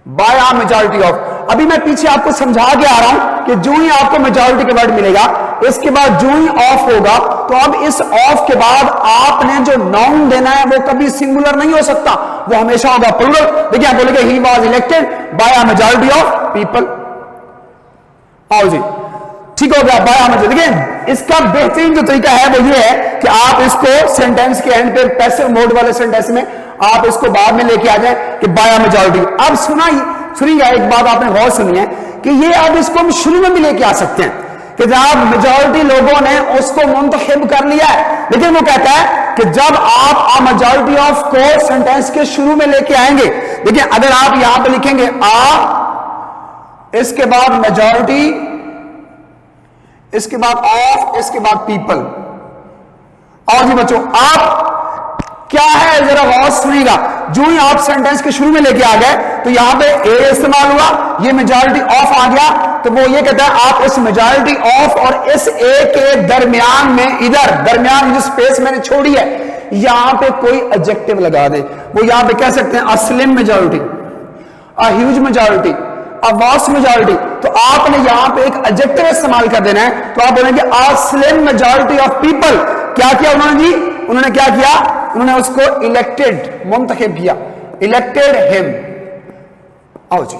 by a majority of. अभी मैं पीछे आपको समझा के आ रहा हूं कि जो ही आपको मेजॉरिटी के वर्ड मिलेगा, इसके बाद जो ही ऑफ होगा, तो अब इस ऑफ के बाद आपने जो नाउन देना है वो कभी सिंगुलर नहीं हो सकता, वो हमेशा होगा प्लूरल। देखिए आप बोलेंगे he was elected by a majority of people, आओ जी, ठीक हो गया, बाय आ मेजॉरिटी। देखिए इसका बेहतरीन जो तरीका है वो ये है कि आप इसको सेंटेंस के एंड पे, पैसिव मोड वाले सेंटेंस में आप इसको बाद में लेके आ जाए कि बाय आ मेजॉरिटी। अब सुनिए एक बात आपने गौर सुनी है कि ये अब इसको हम शुरू में भी लेके आ सकते हैं कि जब मेजॉरिटी लोगों ने उसको मुंतखब कर लिया है, लेकिन वो कहता है कि जब आप आ मेजॉरिटी ऑफ को सेंटेंस के शुरू में लेके आएंगे, देखिए अगर आप यहां पे लिखेंगे आ, इसके बाद मेजॉरिटी, इसके बाद ऑफ, इसके बाद पीपल, और जी बच्चों आप क्या है जरा गौर सुनिएगा, जो ही आप सेंटेंस के शुरू में लेके आ गए तो यहां पे ए इस्तेमाल हुआ, ये मेजॉरिटी ऑफ आ गया, तो वो ये कहता है आप इस मेजॉरिटी ऑफ और इस ए के दरमियान में, इधर दरमियान जो स्पेस मैंने छोड़ी है, यहां पे कोई एडजेक्टिव लगा दे। वो यहां पे कह सकते हैं a slim majority, a huge majority, a vast majority, तो आपने यहां पे एक एडजेक्टिव इस्तेमाल कर देना है, तो आप बोलेंगे अ स्लिम मेजॉरिटी ऑफ पीपल। क्या किया उन्होंने जी, उन्होंने क्या किया, उन्होंने उसको इलेक्टेड, मुंतखब किया, इलेक्टेड हिम। आओ जी,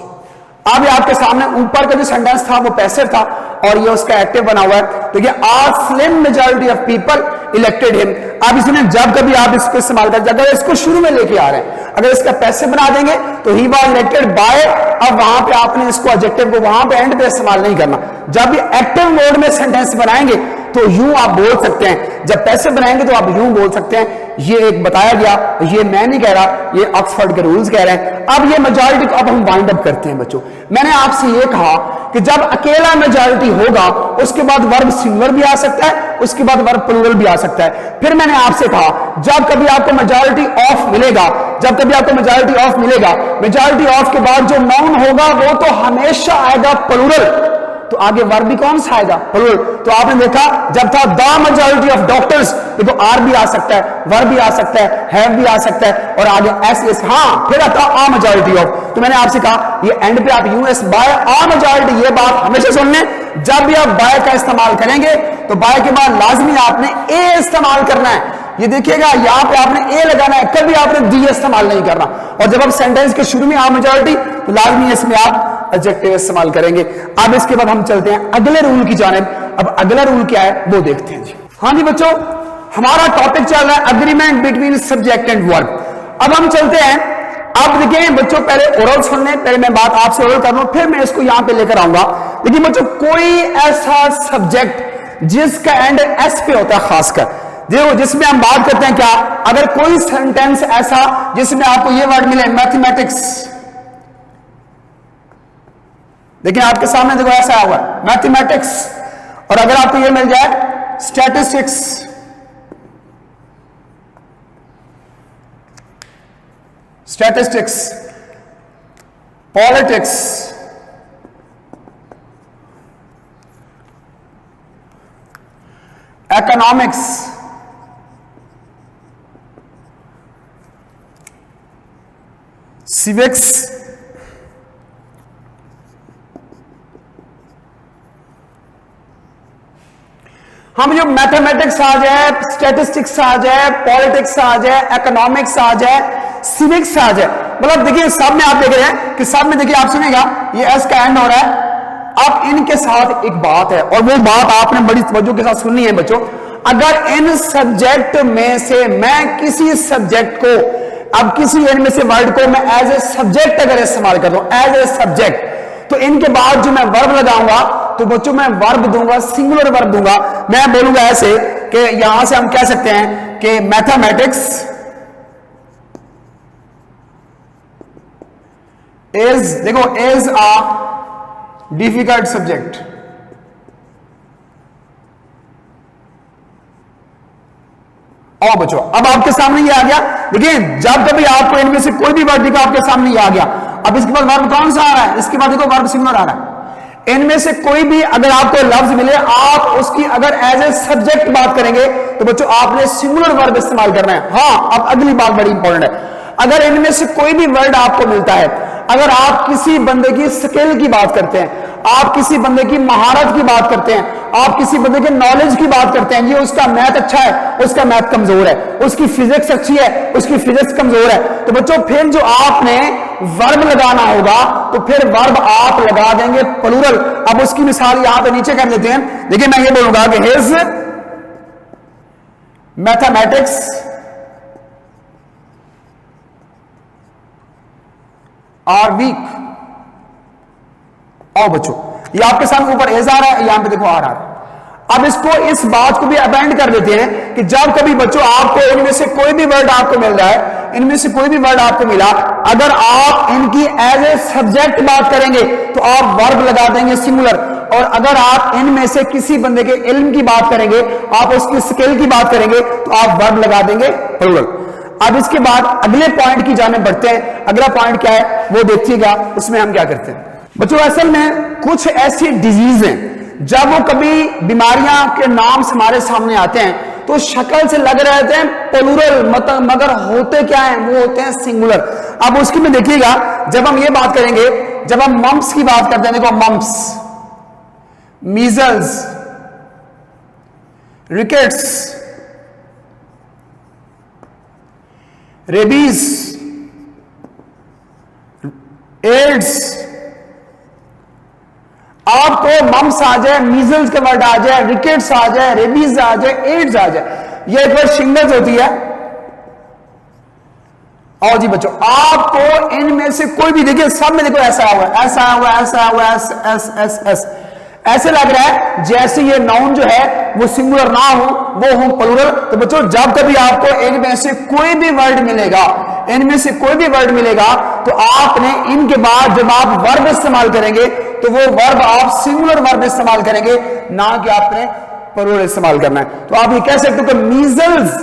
अब ये आपके सामने ऊपर का जो सेंटेंस था वो पैसिव था और ये उसका एक्टिव बना हुआ है, तो ये a slim majority of people elected him. अब इसमें जब कभी आप इसको इस्तेमाल करते, अगर इसको शुरू में लेके आ रहे हैं, अगर इसका पैसिव बना देंगे तो ही वाज इलेक्टेड बाय, अब वहां पे आपने इसको एडजेक्टिव को वहां पे एंड पे इस्तेमाल नहीं करना। जब भी एक्टिव मोड में सेंटेंस बनाएंगे तो यूं आप बोल सकते हैं, जब पैसे बनाएंगे तो आप यूं बोल सकते हैं। ये एक बताया गया, ये मैं नहीं कह रहा, ये ऑक्सफोर्ड के रूल्स कह रहे हैं। अब ये मेजॉरिटी को अब हम वाइंड अप करते हैं बच्चों। मैंने आपसे ये कहा कि जब अकेला मेजॉरिटी होगा उसके बाद वर्ब सिंगुलर भी आ सकता है, उसके बाद वर्ब प्लूरल भी आ सकता है। फिर मैंने आपसे कहा जब कभी आपको मेजॉरिटी ऑफ मिलेगा, जब कभी आपको मेजॉरिटी ऑफ मिलेगा, मेजॉरिटी ऑफ के बाद जो नाउन होगा वो तो हमेशा आएगा प्लूरल, तो आगे वर्ब भी कौन सा आएगा? प्लूरल। तो आपने देखा जब था द मेजॉरिटी ऑफ डॉक्टर्स, देखो आर भी आ सकता है, वर्ब भी आ सकता है, हैव भी आ सकता है, और आगे एस एस, हाँ फिर आता आ मेजॉरिटी ऑफ। तो मैंने आपसे कहा ये एंड पे आप यूएस बाय आ मेजॉरिटी, ये बात हमेशा सुन लें, जब भी आप बाय का इस्तेमाल करेंगे तो बाय के बाद लाजमी आपने ए इस्तेमाल करना है। ये देखिएगा यहां पे आपने ए लगाना है, कभी आपने दी इस्तेमाल नहीं करना। और जब आप सेंटेंस के शुरू में आ मेजॉरिटी तो लाजमी इसमें आप एडजेक्टिव इस्तेमाल करेंगे। अब इसके बाद हम चलते हैं अगले रूल की जानिब। अब अगला रूल क्या है वो देखते हैं जी। हाँ जी बच्चों, हमारा टॉपिक चल रहा है agreement between subject and verb. अब हम चलते हैं, अब देखिए बच्चों पहले ओरल सुन लें, पहले मैं बात आपसे ओरल कर लूं, फिर मैं इसको यहां पे लेकर आऊंगा। देखिए बच्चों, कोई ऐसा सब्जेक्ट जिसका एंड एस पे होता है, खासकर देखो जिसमें हम बात करते हैं क्या, अगर कोई सेंटेंस ऐसा जिसमें आपको ये वर्ड मिले मैथमेटिक्स, देखिए आपके सामने देखो ऐसा हुआ मैथमेटिक्स, और अगर आपको ये मिल जाए statistics, statistics, politics, economics, civics, हम जो मैथमेटिक्स आ जाए, स्टैटिस्टिक्स आ जाए, पॉलिटिक्स आ जाए, इकोनॉमिक्स आ जाए, सिविक्स आ जाए, मतलब देखिए सब में आप देख रहे हैं कि सब में देखिए आप सुनेगा ये एस का एंड हो रहा है। अब इनके साथ एक बात है और वो बात आपने बड़ी तवज्जो के साथ सुननी है बच्चों। अगर इन सब्जेक्ट में से मैं किसी सब्जेक्ट को, अब किसी इनमें से वर्ड को मैं एज ए सब्जेक्ट अगर इस्तेमाल कर दूं, एज ए सब्जेक्ट, तो इनके बाद जो मैं वर्ब लगाऊंगा तो बच्चों मैं वर्ब दूंगा, सिंगुलर वर्ब दूंगा। मैं बोलूंगा ऐसे कि यहां से हम कह सकते हैं कि मैथमेटिक्स इज, देखो इज अ डिफिकल्ट सब्जेक्ट। और बच्चों अब आपके सामने ये आ गया, देखिए जब कभी आपको इनमें से कोई भी वर्ड दिखा आपके सामने ये आ गया। अब इसके बाद वर्ब कौन सा आ रहा है? इसके बाद देखो वर्ब सिंगुलर आ रहा है। इनमें से कोई भी अगर आपको लफ्ज मिले, आप उसकी अगर एज ए सब्जेक्ट बात करेंगे तो बच्चों आपने सिंगुलर वर्ब इस्तेमाल करना है। हाँ, अब अगली बात बड़ी इंपॉर्टेंट है, अगर इनमें से कोई भी वर्ड आपको मिलता है, अगर आप किसी बंदे की स्किल की बात करते हैं, आप किसी बंदे की महारत की बात करते हैं, आप किसी बंदे के नॉलेज की बात करते हैं, ये उसका मैथ अच्छा है, उसका मैथ कमजोर है, उसकी फिजिक्स अच्छी है, उसकी फिजिक्स कमजोर है, तो बच्चों फिर जो आपने वर्ब लगाना होगा तो फिर वर्ब आप लगा देंगे प्लूरल। अब उसकी मिसाल यहां पे नीचे कर लेते हैं। देखिए मैं ये बोलूंगा कि हिज मैथमेटिक्स आर वीक। और बच्चों ये आपके सामने ऊपर एज आ रहा है, यहां पे देखो आ रहा है। अब इसको, इस बात को भी अपेंड कर लेते हैं कि जब कभी बच्चों आपको इनमें से कोई भी वर्ड आपको मिल रहा है, इनमें से कोई भी वर्ड आपको मिला, अगर आप इनकी एज ए सब्जेक्ट बात करेंगे तो आप वर्ब लगा देंगे सिंगुलर, और अगर आप इनमें से किसी बंदे के इल्म की बात करेंगे, आप उसकी स्किल की बात करेंगे तो आप वर्ब लगा देंगे प्लूरल। अब इसके बाद अगले पॉइंट की जाने बढ़ते हैं। अगला पॉइंट क्या है वो देखिएगा, उसमें हम क्या करते हैं बच्चों। असल में कुछ ऐसी डिजीज हैं जब वो कभी बीमारियां के नाम से हमारे सामने आते हैं तो शक्ल से लग रहे थे प्लूरल, मगर होते क्या हैं? वो होते हैं सिंगुलर। अब उसकी में देखिएगा, जब हम ये बात करेंगे, जब हम मम्प्स की बात करते हैं, देखो mumps, measles, rickets, rabies, AIDS, आपको मम्स आ जाए, मीजल्स का वर्ड आ जाए, रिकेट्स आ जाए, रेबीज आ जाए, एड्स आ जाए, ये एक बार शिंगल्स होती है। और जी बच्चों आपको इनमें से कोई भी, देखिए सब में देखो ऐसा हुआ, ऐसा हुआ, ऐसा हुआ, एस एस एस एस, ऐसे लग रहा है जैसे ये नाउन जो है वो सिंगुलर ना हो, वो हो प्लूरल। तो बच्चों जब कभी आपको इनमें से कोई भी वर्ड मिलेगा, इनमें से कोई भी वर्ड मिलेगा, तो आपने इनके बाद जब आप वर्ब इस्तेमाल करेंगे तो वो वर्ब आप सिंगुलर वर्ब इस्तेमाल करेंगे, ना कि आपने प्लूरल इस्तेमाल करना है। तो आप ये कह सकते हो कि मीजल्स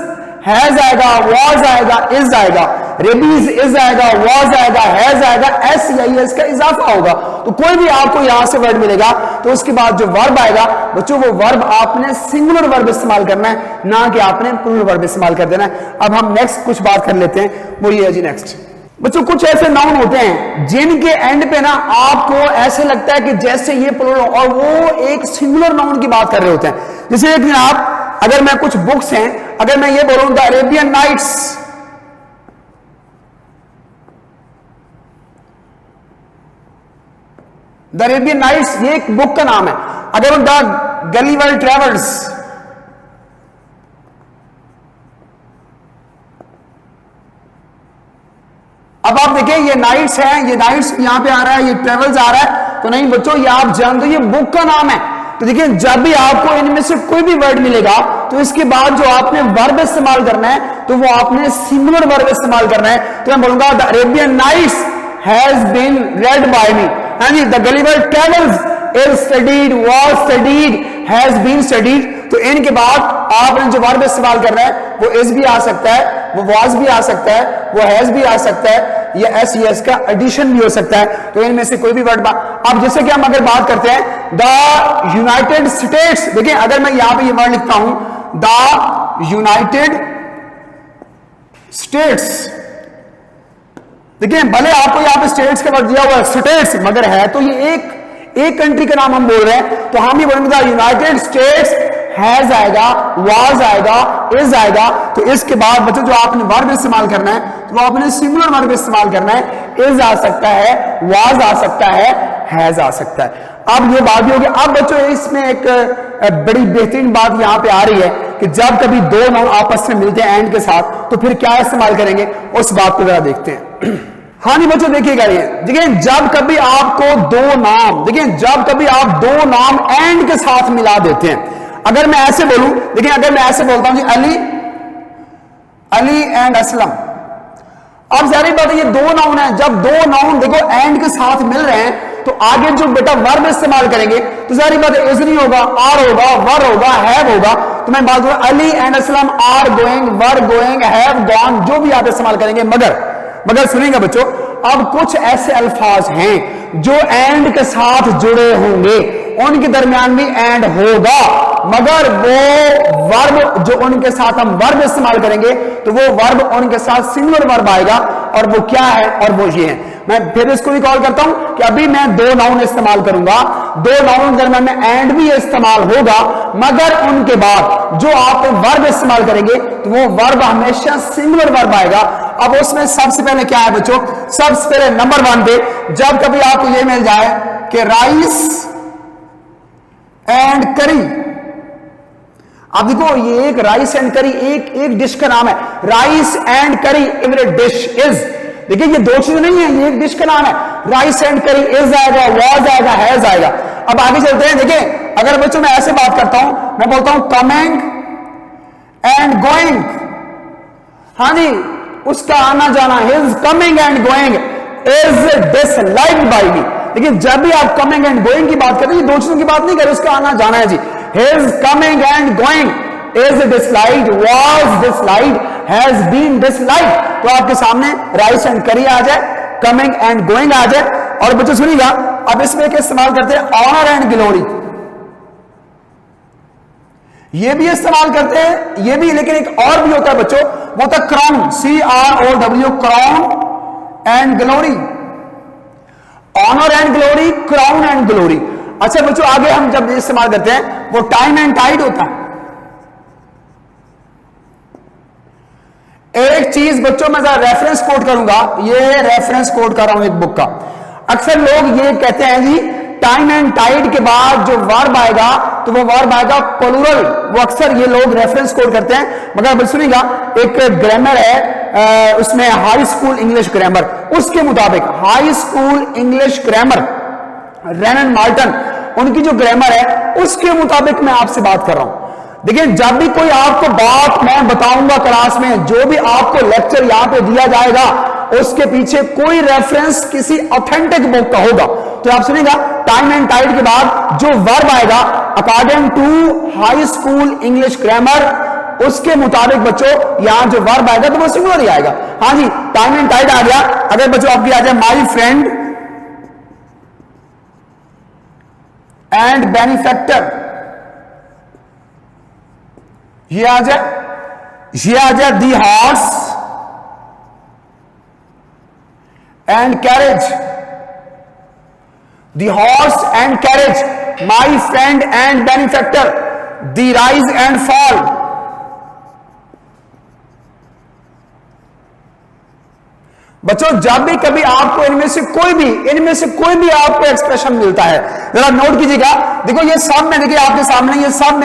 हैज आएगा, वॉज आएगा, इज आएगा, रेबीज इज आएगा, वॉज आएगा, हैज आएगा, एस का इजाफा होगा। तो कोई भी आपको यहां से वर्ड मिलेगा तो उसके बाद जो वर्ब आएगा बच्चों, वो वर्ब आपने सिंगुलर वर्ब इस्तेमाल करना है, ना कि आपने प्लूरल वर्ब इस्तेमाल कर देना है। अब हम नेक्स्ट कुछ बात कर लेते हैं, वो ये है जी नेक्स्ट। बच्चों कुछ ऐसे नाउन होते हैं जिनके एंड पे ना आपको ऐसे लगता है कि जैसे ये प्लूरल, और वो एक सिंगुलर नाउन की बात कर रहे होते हैं। जैसे एक दिन आप, अगर मैं कुछ बुक्स हैं, अगर मैं ये बोलूं the Arabian Nights, the Arabian Nights ये एक बुक का नाम है। अगर द गलीवर ट्रेवल्स, अब आप देखें ये नाइट्स है, ये नाइट्स यहां पे आ रहा है, ये ट्रेवल्स आ रहा है, तो नहीं बच्चों ये आप जानते हो ये बुक का नाम है। तो देखिए जब भी आपको इनमें से कोई भी वर्ड मिलेगा तो इसके बाद जो आपने वर्ब इस्तेमाल करना है तो वो आपने सिंगुलर वर्ब इस्तेमाल करना है। तो मैं बोलूंगा the Arabian Nights has been read by me, हाँ जी, the Gulliver travels is studied, was studied, has been studied. तो इनके बाद आपने जो वर्ब इस्तेमाल करना है वो इज भी आ सकता है, वो वाज भी आ सकता है, वो हैज भी आ सकता है, या एस का एडिशन भी हो सकता है। तो इनमें से कोई भी वर्ड। अब जैसे कि हम अगर बात करते हैं द यूनाइटेड स्टेट्स, देखिए अगर मैं यहां पे ये वर्ड लिखता हूं द यूनाइटेड स्टेट्स, देखिए भले आपको यहां पे स्टेट्स का वर्ड दिया हुआ है स्टेट्स, मगर है तो ये एक कंट्री का नाम हम बोल रहे हैं, तो हम ये बोलेंगे द यूनाइटेड स्टेट्स हैज आएगा, वाज आएगा, इज आएगा। तो इसके बाद बच्चों जो आपने वर्ब इस्तेमाल करना है तो आपने सिंगुलर वर्ब इस्तेमाल करना है, इज आ सकता है, वाज आ सकता है, हैज आ सकता है। अब ये बात भी होगी। अब बच्चों इसमें एक बड़ी बेहतरीन बात यहां पे आ रही है कि जब कभी दो नाउन आपस में मिलते हैं एंड के साथ तो फिर क्या इस्तेमाल करेंगे, उस बात को जरा देखते हैं। हाँ नहीं बच्चों देखिएगा ये, देखिए जब कभी आपको दो नाम, देखिए जब कभी आप दो नाम एंड के साथ मिला देते हैं, अगर मैं ऐसे बोलूं, देखिए अगर मैं ऐसे बोलता हूं जी अली एंड असलम, अब जारी बात है ये दो नाउन है, जब दो नाउन देखो एंड के साथ मिल रहे हैं तो आगे जो बेटा वर्ब इस्तेमाल करेंगे तो जारी बात है इज नहीं होगा, आर होगा, वर होगा, हैव होगा। तो मैं बात करूं Ali and Aslam are going, were going, have gone, जो भी आप इस्तेमाल करेंगे। मगर सुनिएगा बच्चों, अब कुछ ऐसे अल्फाज हैं जो एंड के साथ जुड़े होंगे, उनके दरमियान भी एंड होगा, मगर वो वर्ब जो उनके साथ हम वर्ब इस्तेमाल करेंगे तो वो वर्ब उनके साथ सिंगुलर वर्ब आएगा, और वो क्या है, और वो ये है। मैं फिर इसको रिकॉल करता हूं कि अभी मैं दो नाउन इस्तेमाल करूंगा, दो नाउन के दरमियान में एंड भी इस्तेमाल होगा, मगर उनके बाद जो आप वर्ब इस्तेमाल करेंगे तो वो वर्ब हमेशा सिंगुलर वर्ब आएगा। अब उसमें सबसे पहले क्या है बच्चों, सबसे पहले नंबर 1 पे जब कभी आपको ये मिल जाए कि राइस एंड करी, अब देखो ये एक राइस एंड करी एक डिश का नाम है, राइस एंड करी इवन ए डिश इज, देखिए ये दो चीजें नहीं है, ये एक डिश का नाम है। राइस एंड करी इज आएगा, वाज आएगा, हैज आएगा। अब आगे चलते हैं, देखिए अगर बच्चों मैं ऐसे बात करता हूं, मैं बोलता हूं कमिंग एंड गोइंग, हाँ जी उसका आना जाना, his coming and going is disliked by me. देखिए जब भी आप कमिंग एंड गोइंग की बात करें, ये दो चीजों की बात नहीं करें, उसका आना जाना है जी। His coming and going is disliked, was disliked, has been disliked. तो आपके सामने राइस एंड करी आ जाए, कमिंग एंड गोइंग आ जाए। और बच्चों सुनिएगा, अब इसमें क्या इस्तेमाल करते हैं, ऑनर एंड ग्लोरी, ये भी इस्तेमाल करते हैं, ये भी, लेकिन एक और भी होता है बच्चों, वो होता है crown, CROW, crown and glory, honour and glory, crown and glory. अच्छा बच्चों आगे हम जब इस्तेमाल करते हैं वो टाइम एंड टाइड होता है। एक चीज बच्चों मैं जरा रेफरेंस कोट करूंगा, ये रेफरेंस कोट कर रहा हूं एक बुक का। अक्सर लोग ये कहते हैं जी टाइम एंड टाइड के बाद जो वर्ब आएगा तो वो वर्ब आएगा प्लूरल, वो अक्सर ये लोग रेफरेंस कोट करते हैं। मगर सुनिएगा, एक ग्रामर है उसमें हाई स्कूल इंग्लिश ग्रामर, उसके मुताबिक high school English grammar Wren and Martin, उनकी जो ग्रामर है उसके मुताबिक मैं आपसे बात कर रहा हूं। देखिए, जब भी कोई आपको बात मैं बताऊंगा क्लास में, जो भी आपको लेक्चर यहां पे दिया जाएगा, उसके पीछे कोई रेफरेंस किसी ऑथेंटिक बुक का होगा। तो आप सुनिएगा, टाइम एंड टाइड के बाद जो वर्ब आएगा according to high school English grammar, उसके मुताबिक बच्चों यहां जो वर्ब आएगा तो वो सिंगुलर ही आएगा। हाँ जी, टाइम एंड टाइड आ गया। अगर बच्चों आपकी आ जाए माई फ्रेंड एंड बेनिफैक्टर, ये आ जाए the horse and carriage, the horse and carriage, my friend and benefactor, the rise and fall. बच्चों, जब भी कभी आपको इनमें से कोई भी आपको एक्सप्रेशन मिलता है, जरा नोट कीजिएगा। देखो ये सब में, देखिए आपके सामने ये सब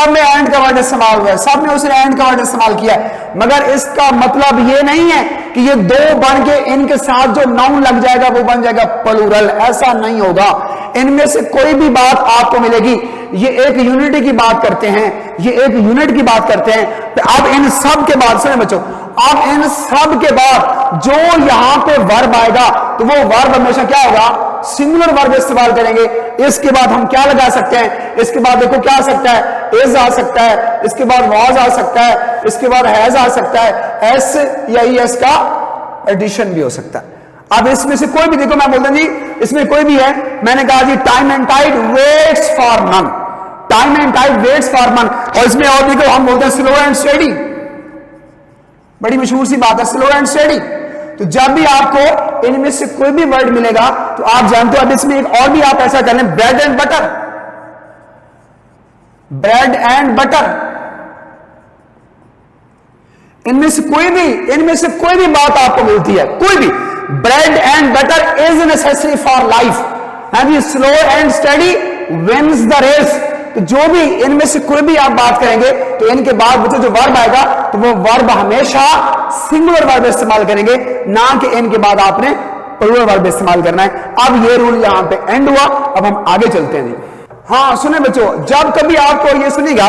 में एंड का वर्ड इस्तेमाल हुआ है, सब में उसने एंड का वर्ड इस्तेमाल किया है, मगर इसका मतलब ये नहीं है कि ये दो बन के इनके साथ जो नाउन लग जाएगा वो बन जाएगा प्लूरल, ऐसा नहीं होगा। इनमें से कोई भी बात आपको मिलेगी, ये एक यूनिटी की बात करते हैं, ये एक यूनिट की बात करते हैं। तो अब इन सब के बाद सुने बच्चों, अब इन सब के बाद जो यहां पे वर्ब आएगा तो वो वर्ब हमेशा क्या होगा, सिंगुलर वर्ब इस्तेमाल करेंगे। इसके बाद हम क्या लगा सकते हैं, इसके बाद देखो क्या आ सकता है, इज आ सकता है, इसके बाद वाज आ सकता है, इसके बाद हैज आ सकता है, एस या ईएस का एडिशन भी हो सकता है। अब इसमें से कोई भी, देखो मैं बोलता जी इसमें कोई भी है, मैंने कहा जी time and tide waits for none, time and tide waits for none. और इसमें और देखो हम बोलते हैं स्लो एंड स्टेडी, बड़ी मशहूर सी बात है स्लो एंड स्टेडी। तो जब भी आपको इनमें से कोई भी वर्ड मिलेगा तो आप जानते हो, अब इसमें एक और भी आप ऐसा कर लें, bread and butter, bread and butter. इनमें से कोई भी बात आपको मिलती है, कोई भी, bread and butter is necessary for life, and slow and study wins the race. तो जो भी इनमें से कोई भी आप बात करेंगे तो इनके बाद बच्चों जो वर्ब आएगा तो वो वर्ब हमेशा सिंगुलर वर्ब इस्तेमाल करेंगे, ना कि इनके बाद आपने प्लूरल वर्ब इस्तेमाल करना है। अब ये रूल यहां पे एंड हुआ, अब हम आगे चलते हैं जी। हाँ सुने बच्चों, जब कभी आपको ये सुनिएगा,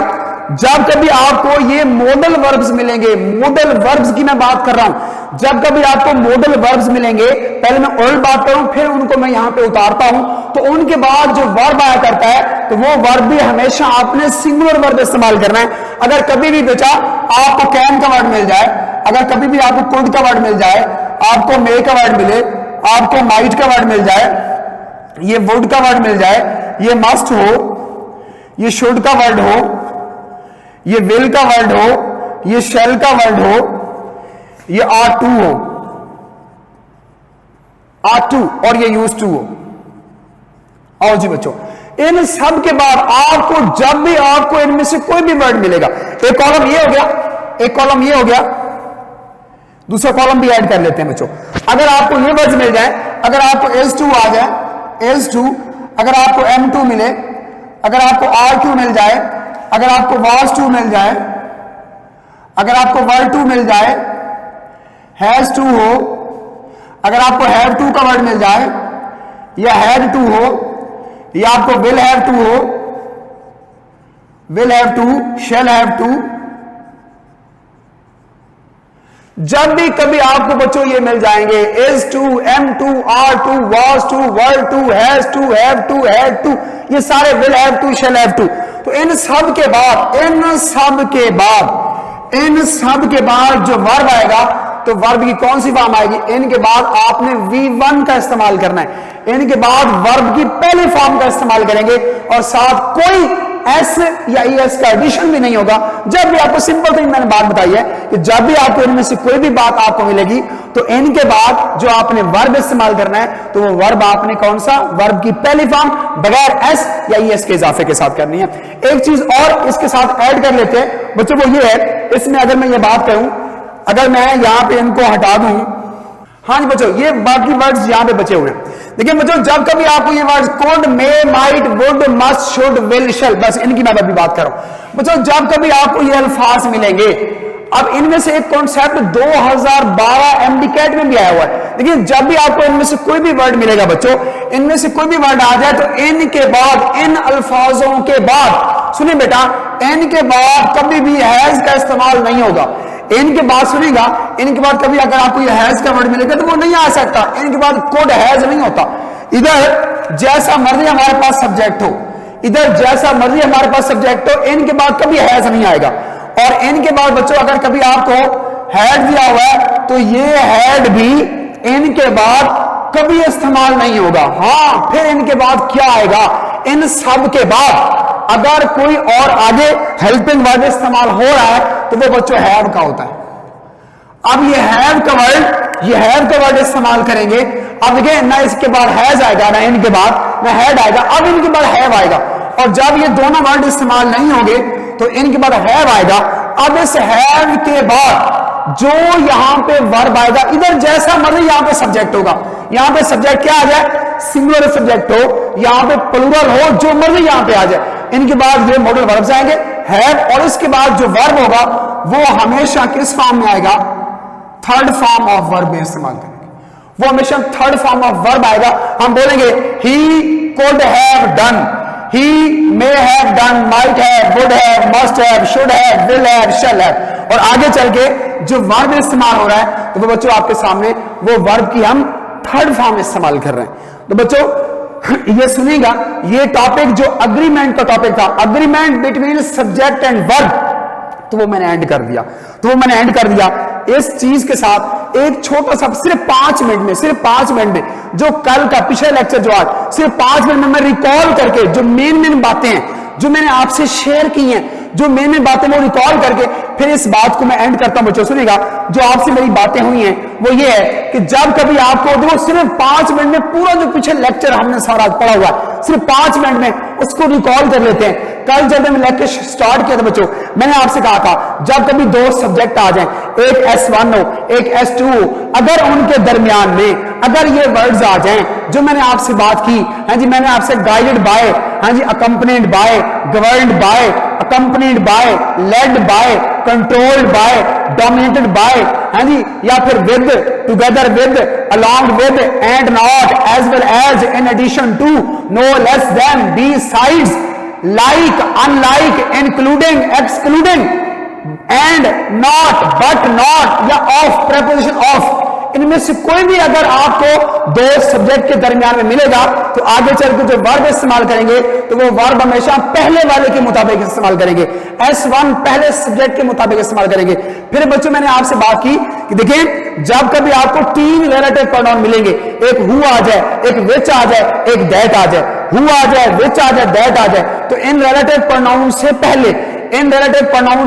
जब कभी आपको ये मॉडल वर्ब्स मिलेंगे, मॉडल वर्ब्स की मैं बात कर रहा हूं, जब कभी आपको मॉडल वर्ब्स मिलेंगे, पहले मैं ओल्ड बात करूं फिर उनको मैं यहां पे उतारता हूं, तो उनके बाद जो वर्ब आया करता है तो वो वर्ब भी हमेशा आपने सिंगुलर वर्ब इस्तेमाल करना है। अगर कभी भी बचा आपको कैन का वर्ड मिल जाए, अगर कभी भी आपको कुड का वर्ड मिल जाए, आपको मे का वर्ड मिले, आपको माइट का वर्ड मिल जाए, ये वुड का वर्ड मिल जाए, ये मस्ट हो, ये शुड का वर्ड हो, ये विल का वर्ड हो, ये शैल का वर्ड हो, ये आर टू हो, आर टू, और ये यूज टू हो। आओ जी बच्चों, इन सब के बाद आपको जब भी आपको इनमें से कोई भी वर्ड मिलेगा, एक कॉलम ये हो गया, एक कॉलम ये हो गया, दूसरा कॉलम भी ऐड कर लेते हैं बच्चों। अगर आपको ये वर्ड मिल जाए, अगर आपको एस टू आ जाए, एस टू, अगर आपको एम टू मिले, अगर आपको आर टू मिल जाए, अगर आपको वाज टू मिल जाए, अगर आपको वर टू मिल जाए, हैज टू हो, अगर आपको हैव टू का वर्ड मिल जाए, या हैड टू हो, या आपको विल हैव टू हो, will have to, shall have to, जब भी कभी आपको बच्चों ये मिल जाएंगे, is to, am to, are to, was to, were to, has to, have to, had to, ये सारे will have to, shall have to. तो इन सब के बाद, इन सब के बाद जो वर्ब आएगा तो वर्ब की कौन सी फॉर्म आएगी, इनके बाद आपने V1 का इस्तेमाल करना है, इनके बाद वर्ब की पहली फॉर्म का इस्तेमाल करेंगे और साथ कोई एस या ईएस का एडिशन भी नहीं होगा। जब भी आपको, सिंपल थिंग मैंने बात बताई है कि जब भी आपको इनमें से कोई भी बात आपको मिलेगी तो इनके बाद जो आपने वर्ब इस्तेमाल करना है तो वो वर्ब आपने कौन सा, वर्ब की पहली फॉर्म बगैर एस या ईएस के इजाफे के साथ करनी है। एक चीज और इसके साथ ऐड कर लेते हैं बच्चों, वो ये है, इसमें अगर मैं ये बात करूं, अगर मैं यहां पे इनको हटा दूं, हाँ जी बच्चों, ये बाकी वर्ड्स यहां पे बचे हुए हैं। देखिए बच्चों, जब कभी आपको ये words could, may, might, would, must, should, will, shall, बस इनकी मैं अभी बात कर रहा हूं बच्चों, जब कभी आपको ये अल्फाज मिलेंगे, अब इनमें से एक कॉन्सेप्ट 2012 एमडी कैट में भी आया हुआ है। देखिए जब भी आपको इनमें से कोई भी वर्ड मिलेगा बच्चों, इनमें से कोई भी वर्ड आ जाए तो इन के बाद, इन अल्फाजों के बाद, सुनिए बेटा, इन के बाद कभी भी हैज का इस्तेमाल नहीं होगा। इन के बाद सुनिएगा, इन के बाद कभी अगर आपको ये हैज का वर्ड मिलेगा तो वो नहीं आ सकता। इन के बाद कोड हैज नहीं होता। इधर जैसा मर्जी हमारे पास सब्जेक्ट हो, इधर जैसा मर्जी हमारे पास सब्जेक्ट हो, इन के बाद कभी हैज नहीं आएगा। और इन के बाद बच्चों अगर कभी आपको हैड दिया हुआ है तो ये हैड भी इन के बाद कभी इस्तेमाल नहीं होगा। हाँ, फिर इनके बाद क्या आएगा? इन सब के बाद अगर कोई और आगे हेल्पिंग वर्ड इस्तेमाल हो रहा है तो वो बच्चों हैव का होता है। अब ये हैव का वर्ड इस्तेमाल करेंगे। अब देखिए, ना इसके बाद हैज आएगा, ना इनके बाद ना हैड आएगा, अब इनके बाद हैव आएगा। और जब ये दोनों वर्ड इस्तेमाल नहीं होंगे तो इनके बाद हैव आएगा। अब इस हैव के बाद जो यहां पे वर्ब आएगा, इधर जैसा मर्जी यहां पे सब्जेक्ट होगा, यहां पे सब्जेक्ट क्या आ जाए? सिंगुलर सब्जेक्ट हो, यहां पे प्लूरल हो, जो मर्जी यहां पे आ जाए, इनके बाद ये मॉडल वर्ब्स आएंगे हैव, और इसके बाद जो वर्ब होगा वो हमेशा किस फॉर्म में आएगा? थर्ड फॉर्म ऑफ वर्ब में इस्तेमाल करेंगे। वो हमेशा थर्ड फॉर्म ऑफ वर्ब आएगा। हम बोलेंगे he could have done, he may have done, might have, would have, must have, should have, will have, shall have, और आगे चल के जो वर्ब इस्तेमाल हो रहा है तो वो बच्चों आपके सामने वो वर्ब की हम थर्ड फॉर्म इस्तेमाल कर रहे हैं। तो बच्चों ये सुनिएगा, ये टॉपिक जो अग्रीमेंट का टॉपिक था, agreement between subject and verb, तो वो मैंने एंड कर दिया। इस चीज के साथ एक छोटा सा सिर्फ 5 मिनट में जो कल का पिछले लेक्चर जो आज सिर्फ 5 मिनट में मैं रिकॉल करके जो मेन बातें हैं जो मैंने आपसे शेयर की हैं, जो मेन बातें वो रिकॉल करके फिर इस बात को मैं एंड करता हूं। बच्चों सुनिएगा, जो आपसे मेरी बातें हुई हैं वो ये है कि जब कभी आपको देखो सिर्फ 5 मिनट में पूरा जो पीछे लेक्चर हमने सारा पढ़ा हुआ है सिर्फ 5 मिनट में उसको रिकॉल कर लेते हैं। कल जब मैं लेक्चर स्टार्ट किया था बच्चों, मैंने आपसे कहा था जब कभी 2 सब्जेक्ट आ जाएं, एक S1 हो एक S2 हो, अगर उनके दरमियान में अगर ये वर्ड्स आ जाएं जो मैंने आपसे बात की, हाँ जी, मैंने आपसे गाइडेड बाय, हाँ जी, accompanied by, governed by, accompanied by, led by, controlled by, dominated by, हाँ जी, या फिर with, together with, along with, and not, as well as, in addition to, no less than, besides, like, unlike, including, excluding, and not, but not, या of, preposition of, इनमें से कोई भी अगर आपको 2 सब्जेक्ट के दरमियान में मिलेगा तो आगे चल के जो वर्ब इस्तेमाल करेंगे तो वो वर्ब हमेशा पहले वाले के मुताबिक इस्तेमाल करेंगे। S1 पहले सब्जेक्ट के मुताबिक इस्तेमाल करेंगे। फिर बच्चों मैंने आपसे बात की कि देखिए जब कभी आपको 3 रिलेटिव प्रोनाउन मिलेंगे, एक हु आ जाए, एक विच आ जाए, एक दैट आ जाए, हु आ जाए, विच आ जाए, दैट आ जाए, तो इन रिलेटिव प्रोनाउन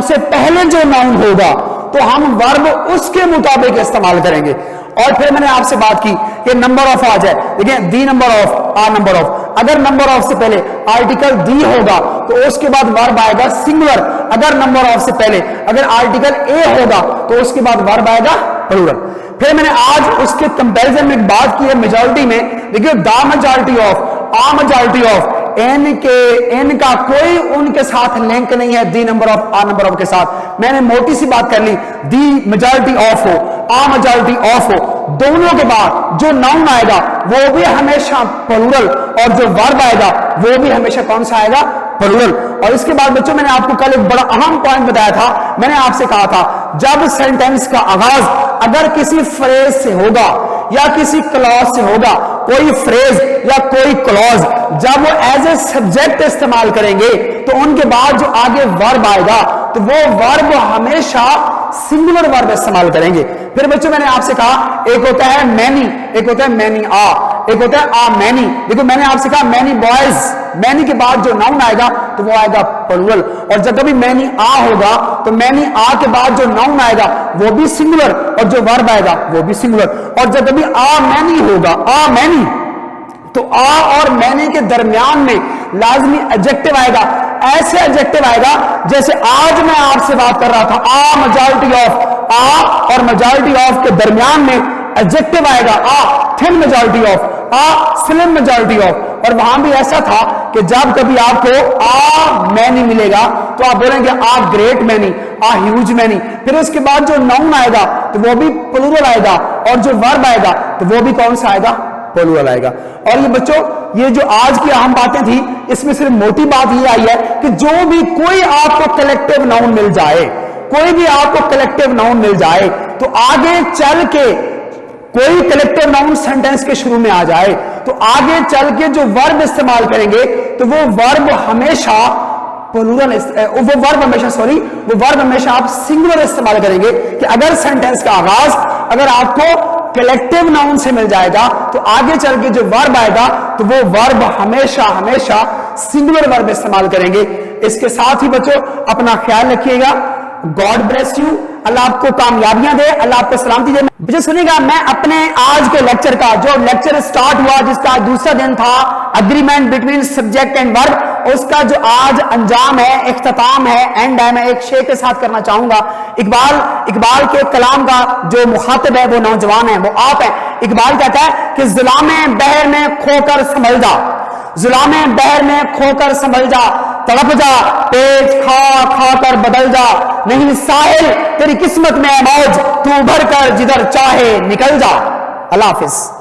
से पहले जो नाउन होगा तो हम वर्ब उसके मुताबिक इस्तेमाल करेंगे। और फिर मैंने आपसे बात की कि नंबर ऑफ आ जाए, देखिए the number of, a number of, अगर नंबर ऑफ से पहले आर्टिकल दी होगा तो उसके बाद वर्ब आएगा सिंगुलर, अगर नंबर ऑफ से पहले अगर आर्टिकल ए होगा तो उसके बाद वर्ब आएगा प्लूरल। फिर मैंने आज उसके कंपैरिजन में बात की है मेजॉरिटी में, देखिए the majority of, a majority of, an का कोई उनके साथ लिंक नहीं है the number of, a number of के साथ। मैंने मोटी सी बात कर ली, दी मेजॉरिटी ऑफ हो, आ मेजॉरिटी ऑफ हो, दोनों के बाद जो नाउन आएगा वो भी हमेशा प्लूरल और जो वर्ब आएगा वो भी हमेशा कौन सा आएगा? प्लूरल। और इसके बाद बच्चों मैंने आपको कल एक बड़ा अहम पॉइंट बताया था, मैंने आपसे कहा था जब सेंटेंस का आगाज अगर किसी फ्रेज से होगा या किसी क्लॉज से होगा, कोई फ्रेज या कोई क्लॉज जब वो एज ए सब्जेक्ट इस्तेमाल करेंगे तो उनके बाद जो आगे वर्ब आएगा तो वो वर्ब हमेशा सिंगुलर वर्ब इस्तेमाल करेंगे। फिर बच्चों मैंने आपसे कहा एक होता है मैनी, एक होता है मैनी आ, एक होता है आ मैनी। देखो मैंने आपसे कहा मैनी बॉयज, मैनी के बाद जो नाउन आएगा तो वो आएगा प्लूरल, और जब कभी मैनी आ होगा तो मैनी आ के बाद जो नाउन आएगा वो भी सिंगुलर और जो वर्ब आएगा वो भी सिंगुलर। और जब कभी आ मैनी होगा, आ मैनी, तो आ और मैनी के दरमियान में लाजमी एडजेक्टिव आएगा, ऐसे एडजेक्टिव आएगा जैसे आज मैं आपसे बात कर रहा था, आ मेजॉरिटी ऑफ, आ और मेजॉरिटी ऑफ के दरमियान में एडजेक्टिव आएगा a thin majority of, a slim majority of. और वहां भी ऐसा था कि जब कभी आपको आ मैनी मिलेगा तो आप बोलेंगे आ ग्रेट मैनी, आ ह्यूज मैनी। फिर उसके बाद जो नाउन आएगा तो वो भी प्लूरल आएगा और जो वर्ब आएगा तो वो भी कौन सा आएगा? प्लूरल आएगा। और ये बच्चों, ये जो आज की अहम बातें थी, इसमें सिर्फ मोटी बात ये आई है कि जो भी कोई आपको कलेक्टिव नाउन मिल जाए, कोई भी आपको कलेक्टिव नाउन मिल जाए, तो आगे चल के कोई कलेक्टिव नाउन सेंटेंस के शुरू में आ जाए, तो आगे चल के जो वर्ब इस्तेमाल करेंगे, तो वो वर्ब हमेशा प्लूरल, वो वर्ब हमेशा आप सिंगुलर इस्तेमाल करेंगे। कि अगर सेंटेंस का आगाज अगर आपको कलेक्टिव नाउन से मिल जाएगा, तो आगे चल के जो वर्ब आएगा, तो वो वर्ब हमेशा हमेशा सिंगुलर वर्ब इस्तेमाल करेंगे। इसके साथ ही बच्चों अपना ख्याल रखिएगा। गॉड ब्लेस यू, अल्लाह आपको कामयाबियां दे, अल्लाह आपको सलामती दे। मुझे सुनिएगा, मैं अपने आज के लेक्चर का, जो लेक्चर स्टार्ट हुआ जिसका दूसरा दिन था agreement between subject and verb, उसका जो आज अंजाम है, इख्तिताम है, एंड है, मैं एक शेर के साथ करना चाहूंगा। इकबाल के कलाम का जो मुखातिब है वो नौजवान है, वो आप है। इकबाल कहता है कि जुलामे बहर में खोकर संभल जा, जुलामे बहर में खोकर संभल जा, तड़प जा, पेट खा खा कर बदल जा, नहीं साहिल तेरी किस्मत में है मौज, तू भर कर जिधर चाहे निकल जा। अल्लाह हाफिज।